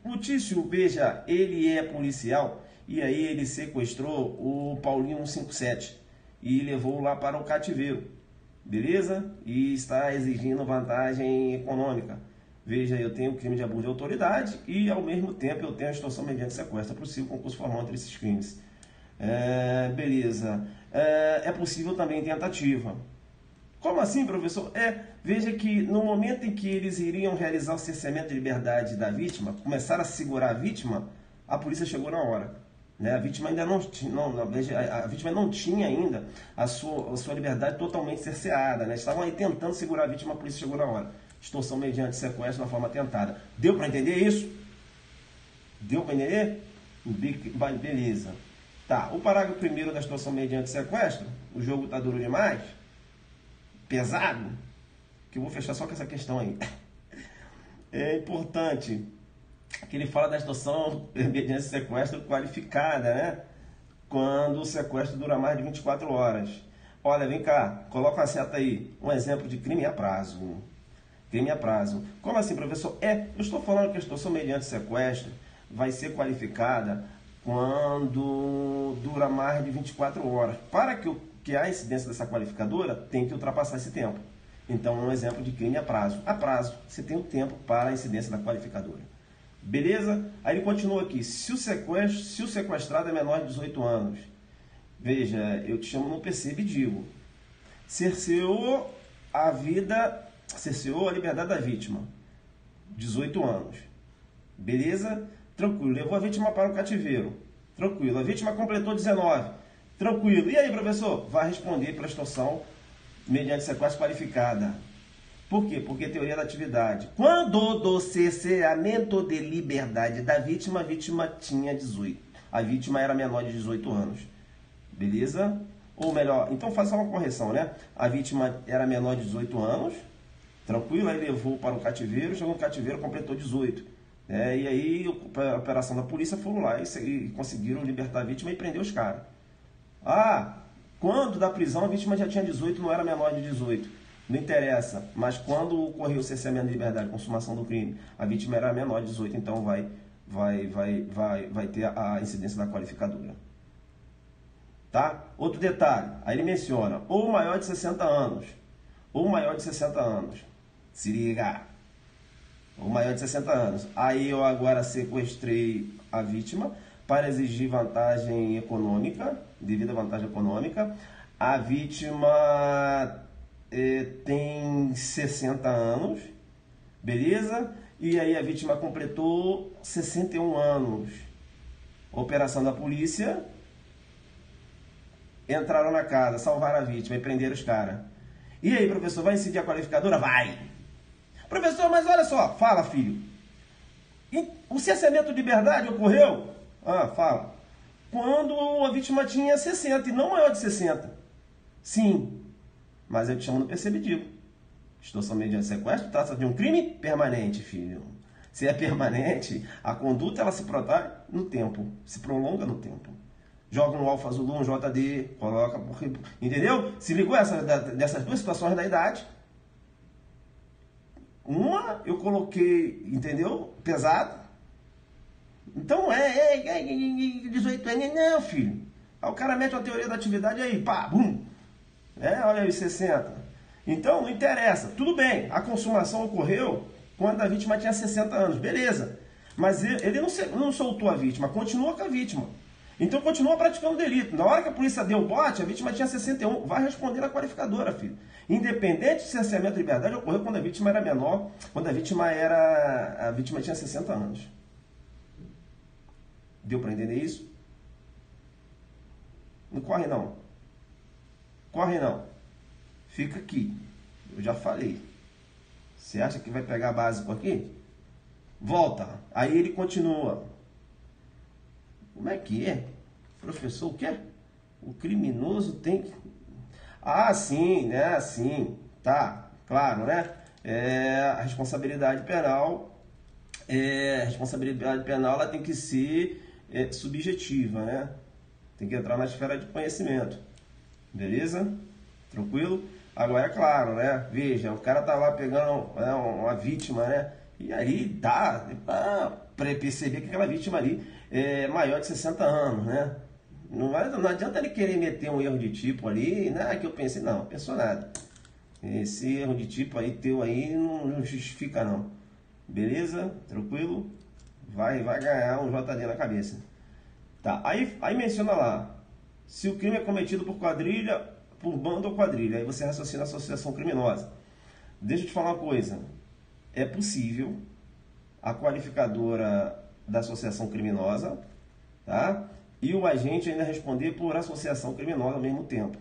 O Tício, veja, ele é policial. E aí ele sequestrou o Paulinho 157 e levou lá para o cativeiro, beleza? E está exigindo vantagem econômica. Veja, eu tenho crime de abuso de autoridade e ao mesmo tempo eu tenho a extorsão mediante sequestro. É possível concurso formal entre esses crimes. Beleza. É possível também tentativa. Como assim, professor? Veja que no momento em que eles iriam realizar o cerceamento de liberdade da vítima, começaram a segurar a vítima, a polícia chegou na hora. A vítima ainda não tinha ainda a sua liberdade totalmente cerceada. Estavam aí tentando segurar a vítima, a polícia chegou na hora. Extorsão mediante sequestro na forma tentada. Deu para entender isso? Deu para entender? Beleza. Tá, o parágrafo 1º da extorsão mediante sequestro, o jogo tá duro demais, pesado, que eu vou fechar só com essa questão aí. É importante que ele fala da extorsão mediante sequestro qualificada, né? Quando o sequestro dura mais de 24 horas. Olha, vem cá, coloca uma seta aí. Um exemplo de crime a prazo. Crime a prazo. Como assim, professor? Eu estou falando que a extorsão mediante sequestro vai ser qualificada quando dura mais de 24 horas. Para que a incidência dessa qualificadora tem que ultrapassar esse tempo. Então, um exemplo de crime a prazo. A prazo, você tem o tempo para a incidência da qualificadora. Beleza? Aí ele continua aqui. Se o sequestrado é menor de 18 anos, veja, eu te chamo no PC e digo, cerceou a liberdade da vítima, 18 anos. Beleza? Tranquilo. Levou a vítima para o cativeiro. Tranquilo. A vítima completou 19. Tranquilo. E aí, professor? Vai responder para a extorsão mediante sequestro qualificada. Por quê? Porque teoria da atividade. Quando do cerceamento de liberdade da vítima, a vítima tinha 18. A vítima era menor de 18 anos. Beleza? Ou melhor, então faça uma correção, né? A vítima era menor de 18 anos. Tranquilo, aí levou para o cativeiro, chegou no cativeiro, completou 18. E aí a operação da polícia foram lá e conseguiram libertar a vítima e prender os caras. Quando da prisão a vítima já tinha 18, não era menor de 18. Não interessa, mas quando ocorreu o cerceamento de liberdade, consumação do crime, a vítima era menor de 18, então vai ter a incidência da qualificadora. Tá? Outro detalhe, aí ele menciona, ou maior de 60 anos, ou maior de 60 anos. Se liga, ou maior de 60 anos. Aí eu agora sequestrei a vítima para exigir vantagem econômica, devido à vantagem econômica. A vítima tem 60 anos, beleza? E aí a vítima completou 61 anos. Operação da polícia, entraram na casa, salvaram a vítima e prenderam os caras. E aí, professor, vai incidir a qualificadora? Vai! Professor, mas olha só, fala, filho. O cerceamento de liberdade ocorreu? Fala. Quando a vítima tinha 60 e não maior de 60. Sim. Mas eu te chamo no perceptivo. Extorsão mediante sequestro trata de um crime permanente, filho. Se é permanente, a conduta ela se protege no tempo, se prolonga no tempo. Joga um alfa azul, um JD, coloca... Entendeu? Se ligou dessas duas situações da idade. Uma eu coloquei, entendeu? Pesado. Então 18 anos, não, filho. Aí o cara mete uma teoria da atividade aí, pá, bum. Olha aí, 60. Então, não interessa. Tudo bem, a consumação ocorreu quando a vítima tinha 60 anos, beleza. Mas ele não soltou a vítima, continua com a vítima. Então, continua praticando o delito. Na hora que a polícia deu o bote, a vítima tinha 61. Vai responder a qualificadora, filho. Independente se o cerceamento de liberdade ocorreu quando a vítima era menor, quando a vítima tinha 60 anos. Deu para entender isso? Não corre não. Corre não. Fica aqui. Eu já falei. Você acha que vai pegar básico aqui? Volta. Aí ele continua. Como é que é? Professor, o quê? O criminoso tem que... Ah, sim, né? Sim. Tá, claro, né? A responsabilidade penal... A responsabilidade penal ela tem que ser subjetiva, né? Tem que entrar na esfera de conhecimento. Beleza? Tranquilo? Agora, é claro, né? Veja, o cara tá lá pegando uma vítima, né? E aí dá para perceber que aquela vítima ali é maior de 60 anos, né? Não adianta ele querer meter um erro de tipo ali, né? Que eu pensei, não pensou nada. Esse erro de tipo aí teu aí não justifica não. Beleza? Tranquilo? Vai ganhar um JD na cabeça. Tá, aí menciona lá, se o crime é cometido por quadrilha, por bando ou quadrilha, aí você raciocina a associação criminosa. Deixa eu te falar uma coisa, é possível a qualificadora da associação criminosa, tá? E o agente ainda responder por associação criminosa ao mesmo tempo.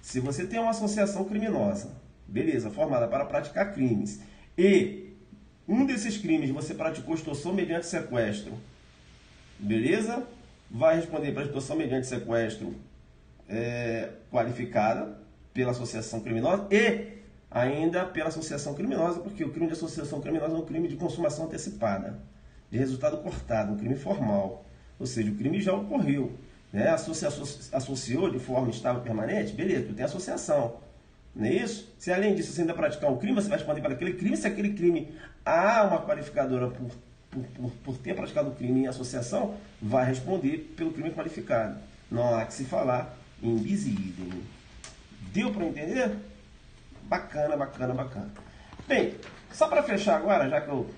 Se você tem uma associação criminosa, beleza, formada para praticar crimes, e um desses crimes você praticou extorsão mediante sequestro, beleza? Vai responder para extorsão mediante sequestro qualificada pela associação criminosa e ainda pela associação criminosa, porque o crime de associação criminosa é um crime de consumação antecipada, de resultado cortado, um crime formal. Ou seja, o crime já ocorreu, né? Associou de forma estável e permanente, beleza, tu tem associação. Não é isso? Se além disso você ainda praticar um crime, você vai responder para aquele crime. Se aquele crime há uma qualificadora por ter praticado o crime em associação, vai responder pelo crime qualificado. Não há que se falar em bis idem. Deu para entender? Bacana, bacana, bacana. Bem, só para fechar agora, já que eu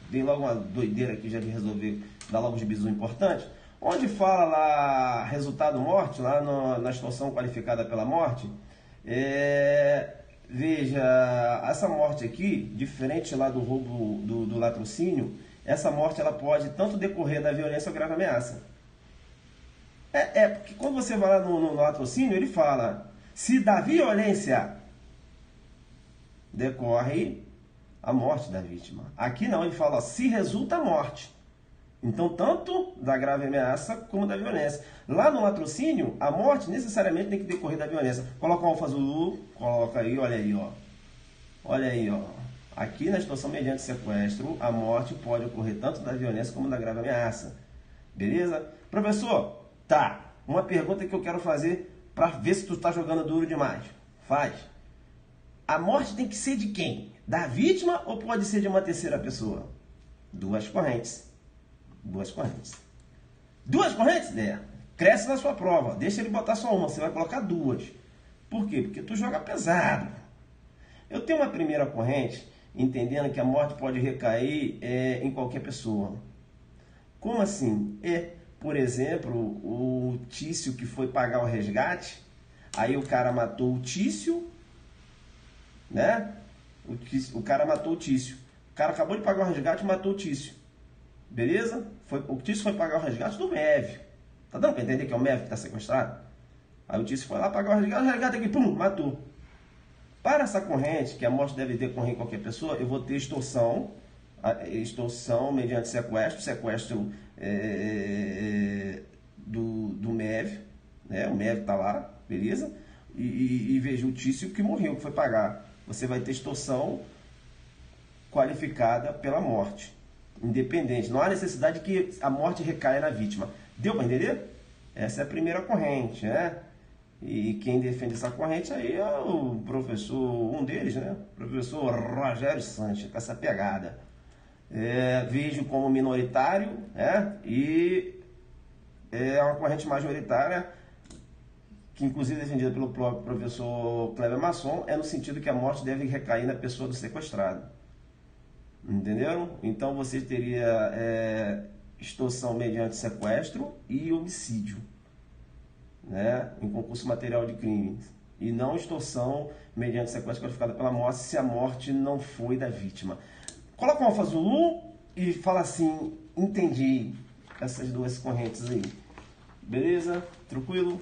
dei logo uma doideira aqui já de resolver dar logo os bisus importantes, onde fala lá resultado morte, lá na extorsão qualificada pela morte, veja, essa morte aqui, diferente lá do roubo do latrocínio, essa morte ela pode tanto decorrer da violência ou grave ameaça. Porque quando você vai lá no latrocínio, ele fala, se da violência decorre a morte da vítima. Aqui não, ele fala, se resulta a morte. Então, tanto da grave ameaça como da violência. Lá no latrocínio, a morte necessariamente tem que decorrer da violência. Coloca um alfa azul, coloca aí, olha aí, ó. Olha aí, ó. Aqui na extorsão mediante sequestro, a morte pode ocorrer tanto da violência como da grave ameaça. Beleza? Professor, tá. Uma pergunta que eu quero fazer para ver se tu tá jogando duro demais. Faz. A morte tem que ser de quem? Da vítima ou pode ser de uma terceira pessoa? Duas correntes. Duas correntes. Duas correntes? Cresce na sua prova. Deixa ele botar só uma. Você vai colocar duas. Por quê? Porque tu joga pesado. Eu tenho uma primeira corrente, entendendo que a morte pode recair em qualquer pessoa. Como assim? Por exemplo, o Tício que foi pagar o resgate, aí o cara matou o Tício, né? O cara matou o Tício. O cara acabou de pagar o resgate e matou o Tício. Beleza? O Tício foi pagar o resgate do MEV. Tá dando para entender que é o MEV que está sequestrado? Aí o Tício foi lá pagar o resgate aqui, pum, matou. Para essa corrente, que a morte deve decorrer em qualquer pessoa, eu vou ter extorsão mediante sequestro do MEV, né? O MEV está lá, beleza? E veja o Tício que morreu, que foi pagar. você vai ter extorsão qualificada pela morte, independente. Não há necessidade que a morte recaia na vítima. Deu para entender? Essa é a primeira corrente, né? E quem defende essa corrente aí é o professor, um deles, né? O professor Rogério Sanches, com essa pegada. Vejo como minoritário, né? E é uma corrente majoritária, que inclusive é defendida pelo próprio professor Kleber Masson, é no sentido que a morte deve recair na pessoa do sequestrado. Entenderam? Então você teria extorsão mediante sequestro e homicídio, né, em concurso material de crimes, e não extorsão mediante sequestro qualificada pela morte se a morte não foi da vítima. Coloca um alfa Zulu e fala assim: entendi essas duas correntes aí. Beleza? Tranquilo?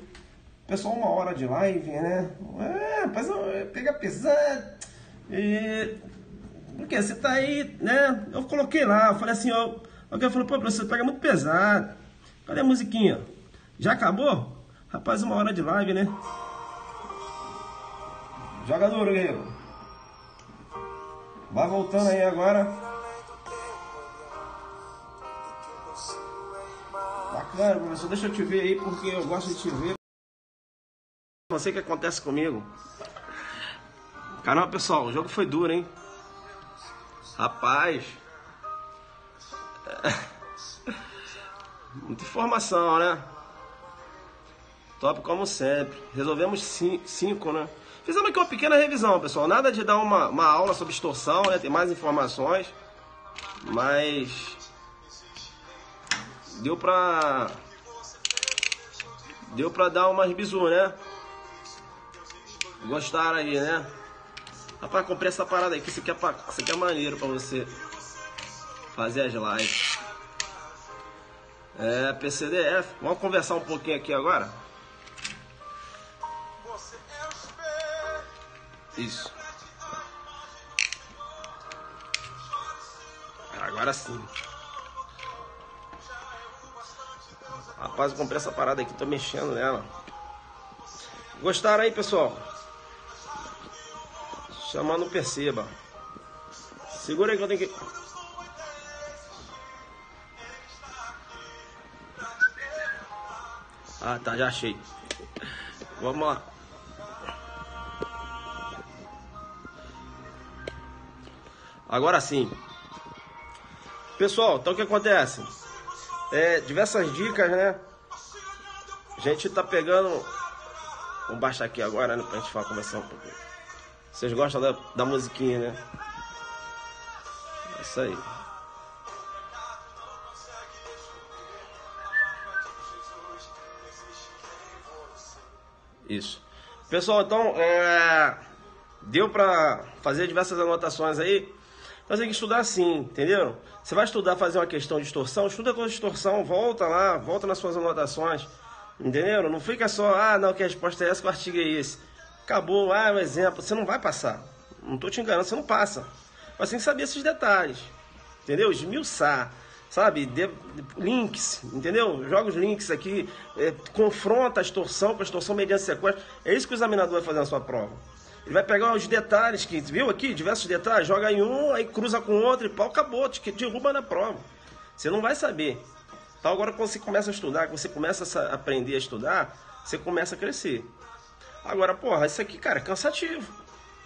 Pessoal, 1 hora de live, né? Rapaz, pega pesado. Porque você tá aí, né? Eu coloquei lá, eu falei assim, ó. Alguém falou, pô, professor, pega muito pesado. Cadê a musiquinha? Já acabou? Rapaz, 1 hora de live, né? Joga duro, guerreiro. Vai voltando aí agora. Bacana, professor. Deixa eu te ver aí, porque eu gosto de te ver. Não sei o que acontece comigo. Caramba, pessoal, o jogo foi duro, hein? Rapaz. Muita informação, né? Top como sempre. Resolvemos 5, né? Fizemos aqui uma pequena revisão, pessoal. Nada de dar uma aula sobre extorsão, né? Tem mais informações. Mas deu pra dar umas bizu, né? Gostaram aí, né? Rapaz, comprei essa parada aqui. Isso aqui é maneiro pra você fazer as lives. PCDF. Vamos conversar um pouquinho aqui agora. Isso. Agora sim. Rapaz, eu comprei essa parada aqui. Tô mexendo nela. Gostaram aí, pessoal? Chamar não perceba. Segura aí que eu tenho que... Ah, tá, já achei. Vamos lá. Agora sim. Pessoal, então o que acontece? Diversas dicas, né? A gente tá pegando... Vamos baixar aqui agora, né? Pra gente conversar um pouquinho. Vocês gostam da musiquinha, né? É isso aí. Isso. Pessoal, então, deu pra fazer diversas anotações aí. Mas tem que estudar assim, entendeu? Você vai estudar, fazer uma questão de extorsão, estuda com a extorsão, volta lá, volta nas suas anotações, entendeu? Não fica só, não, que a resposta é essa, que o artigo é esse. Acabou, um exemplo, você não vai passar. Não tô te enganando, você não passa. Mas tem que saber esses detalhes, entendeu? Esmiuçar, sabe? Links, entendeu? Joga os links aqui, confronta a extorsão com a extorsão mediante sequestro. É isso que o examinador vai fazer na sua prova. Ele vai pegar os detalhes, que viu aqui, diversos detalhes, joga em um, aí cruza com outro e pau, acabou, te derruba na prova. Você não vai saber. Então agora quando você começa a estudar, quando você começa a aprender a estudar, você começa a crescer. Agora, porra, isso aqui, cara, é cansativo.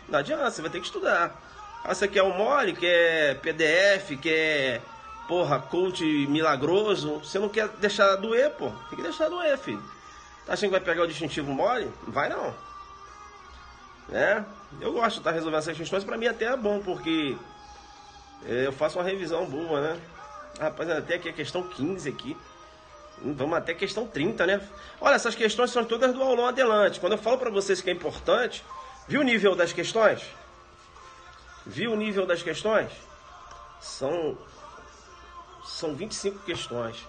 Não adianta, você vai ter que estudar. Isso aqui é um mole, que é PDF, que é, porra, coach milagroso. Você não quer deixar doer, pô. Tem que deixar doer, filho. Tá achando que vai pegar o distintivo mole? Não vai não. Eu gosto de estar resolvendo essas questões, pra mim até é bom, porque eu faço uma revisão boa, né? Rapaz, até aqui a questão 15 aqui. Vamos até a questão 30, né? Olha, essas questões são todas do aulão adelante. Quando eu falo pra vocês que é importante, viu o nível das questões? Viu o nível das questões? São 25 questões.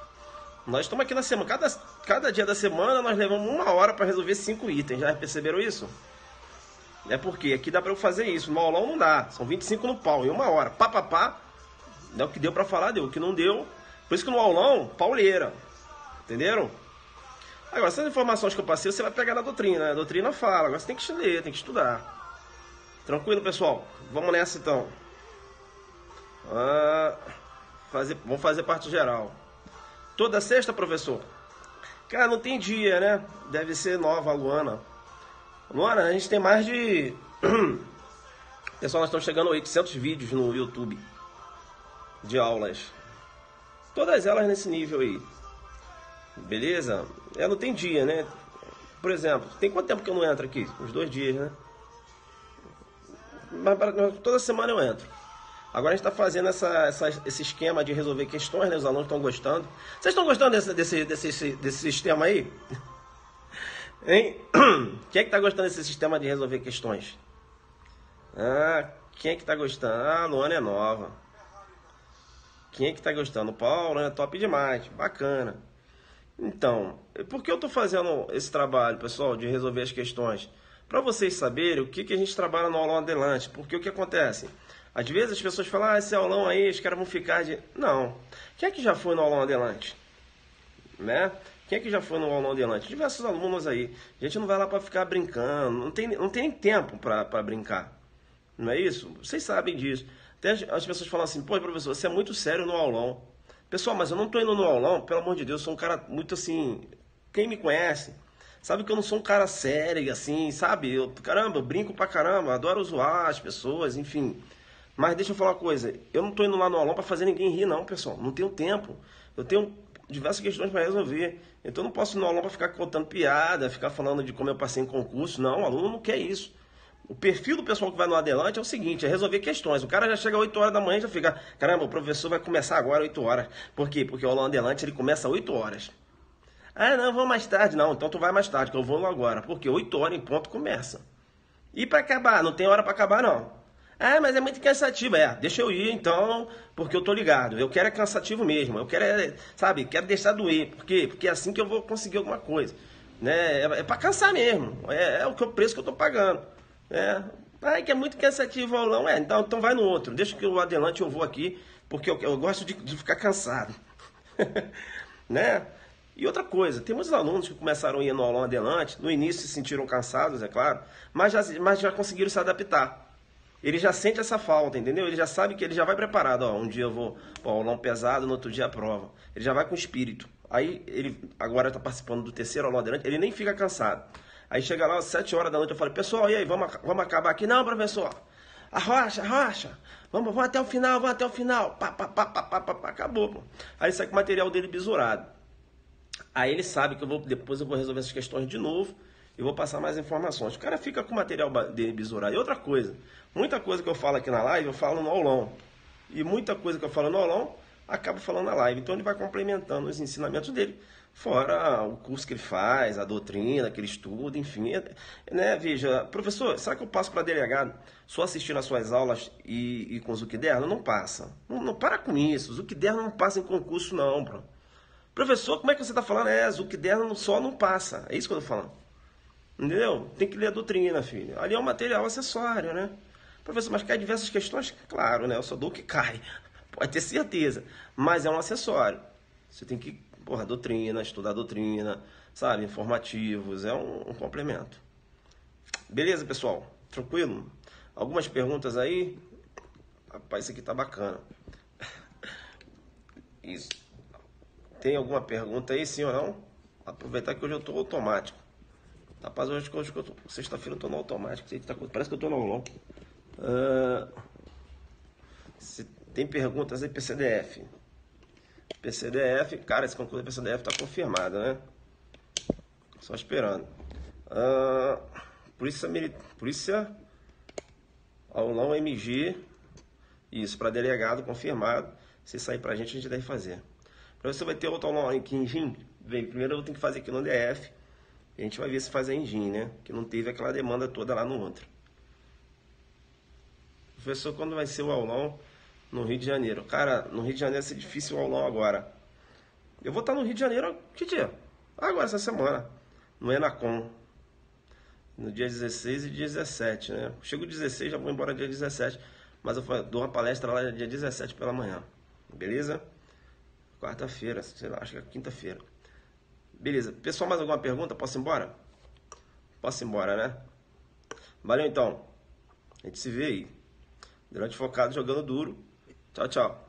Nós estamos aqui na semana, cada dia da semana nós levamos 1 hora para resolver 5 itens. Já perceberam isso? É porque aqui dá para eu fazer isso. No aulão não dá. São 25 no pau, em 1 hora. Pá. É o que deu para falar, deu. O que não deu. Por isso que no aulão, pauleira. Entenderam? Agora, essas informações que eu passei, você vai pegar na doutrina. A doutrina fala. Agora você tem que ler, tem que estudar. Tranquilo, pessoal? Vamos nessa então. Vamos fazer parte geral. Toda sexta, professor? Cara, não tem dia, né? Deve ser nova a Luana. Luana, a gente tem mais de... Pessoal, nós estamos chegando a 800 vídeos no YouTube de aulas. Todas elas nesse nível aí. Beleza? Não tem dia, né? Por exemplo, tem quanto tempo que eu não entro aqui? Uns 2 dias, né? Mas toda semana eu entro. Agora a gente está fazendo esse esquema de resolver questões, né? Os alunos estão gostando. Vocês estão gostando desse sistema aí? Hein? Quem é que está gostando desse sistema de resolver questões? Quem é que está gostando? A Luana é nova. Quem é que está gostando? O Paulo, né? Top demais, bacana. Então, por que eu estou fazendo esse trabalho, pessoal, de resolver as questões? Para vocês saberem o que a gente trabalha no aulão adelante. Porque o que acontece? Às vezes as pessoas falam, esse aulão aí, os caras vão ficar de... Não. Quem é que já foi no aulão adelante? Né? Quem é que já foi no aulão adelante? Diversos alunos aí. A gente não vai lá para ficar brincando. Não tem nem tempo para brincar. Não é isso? Vocês sabem disso. Até as pessoas falam assim, pô, professor, você é muito sério no aulão. Pessoal, mas eu não tô indo no aulão, pelo amor de Deus, eu sou um cara muito assim... Quem me conhece, sabe que eu não sou um cara sério, assim, sabe? Caramba, eu brinco pra caramba, adoro zoar as pessoas, enfim. Mas deixa eu falar uma coisa, eu não tô indo lá no aulão pra fazer ninguém rir, não, pessoal. Não tenho tempo. Eu tenho diversas questões para resolver. Então eu não posso ir no aulão pra ficar contando piada, ficar falando de como eu passei em concurso. Não, o aluno não quer isso. O perfil do pessoal que vai no Adelante é o seguinte, é resolver questões. O cara já chega às 8 horas da manhã e já fica, caramba, o professor vai começar agora às 8 horas. Por quê? Porque o aulão Adelante ele começa às 8 horas. Não, vou mais tarde. Não, então tu vai mais tarde, que eu vou agora. Porque 8 horas em ponto começa. E para acabar? Não tem hora para acabar, não. Mas é muito cansativo. Deixa eu ir então, porque eu tô ligado. Eu quero cansativo mesmo. Eu quero, sabe, quero deixar doer. Por quê? Porque é assim que eu vou conseguir alguma coisa. Né? É para cansar mesmo. É o preço que eu tô pagando. Que é muito cansativo o aulão. Então vai no outro. Deixa que o Adelante eu vou aqui, porque eu gosto de ficar cansado. Né? E outra coisa, tem muitos alunos que começaram a ir no aulão Adelante, no início se sentiram cansados, é claro, mas já conseguiram se adaptar. Ele já sente essa falta, entendeu? Ele já sabe que ele já vai preparado. Um dia eu vou para o aulão pesado, no outro dia a prova. Ele já vai com espírito. Aí ele agora está participando do terceiro aulão Adelante, ele nem fica cansado. Aí chega lá às 7 horas da noite, eu falo, pessoal, e aí, vamos acabar aqui? Não, professor, arrocha, vamos até o final, acabou, pô. Aí sai com o material dele bisurado. Aí ele sabe que depois eu vou resolver essas questões de novo e vou passar mais informações. O cara fica com o material dele bisurado. E outra coisa, muita coisa que eu falo aqui na live, eu falo no aulão. E muita coisa que eu falo no aulão, acabo falando na live. Então ele vai complementando os ensinamentos dele. Fora o curso que ele faz, a doutrina que ele estuda, enfim. Né? Veja, professor, será que eu passo para delegado só assistindo as suas aulas e com o Zuckerderno? Não passa. Não para com isso. O Zuckerderno não passa em concurso não, bro. Professor, como é que você está falando? Zuckerderno só não passa. É isso que eu estou falando. Entendeu? Tem que ler a doutrina, filho. Ali é um material acessório, né? Professor, mas cai diversas questões? Claro, né? Eu só dou o que cai. Pode ter certeza. Mas é um acessório. Você tem que, doutrina, estudar doutrina, sabe? Informativos, é um complemento. Beleza, pessoal? Tranquilo? Algumas perguntas aí? Rapaz, isso aqui tá bacana. Isso. Tem alguma pergunta aí, sim ou não? Aproveitar que hoje eu tô automático. Rapaz, hoje que eu tô... Sexta-feira eu tô no automático. Parece que eu tô no aulão. Se tem perguntas aí, PCDF. PCDF, cara, esse concurso da PCDF tá confirmado, né? Só esperando. Polícia aulão MG. Isso, para delegado confirmado. Se sair pra gente, a gente deve fazer. Você vai ter outro aulão aqui em Engine? Primeiro eu tenho que fazer aqui no DF. A gente vai ver se faz a Engine, né? Que não teve aquela demanda toda lá no outro. Professor, quando vai ser o aulão no Rio de Janeiro? Cara, no Rio de Janeiro vai ser difícil o aulão agora. Eu vou estar no Rio de Janeiro, que dia? Agora, essa semana. No Enacom. No dia 16 e dia 17, né? Chego 16, já vou embora dia 17. Mas eu dou uma palestra lá dia 17 pela manhã. Beleza? Quarta-feira, sei lá, acho que é quinta-feira. Beleza. Pessoal, mais alguma pergunta? Posso ir embora? Posso ir embora, né? Valeu, então. A gente se vê aí. Durante Focado jogando duro. Tchau, tchau.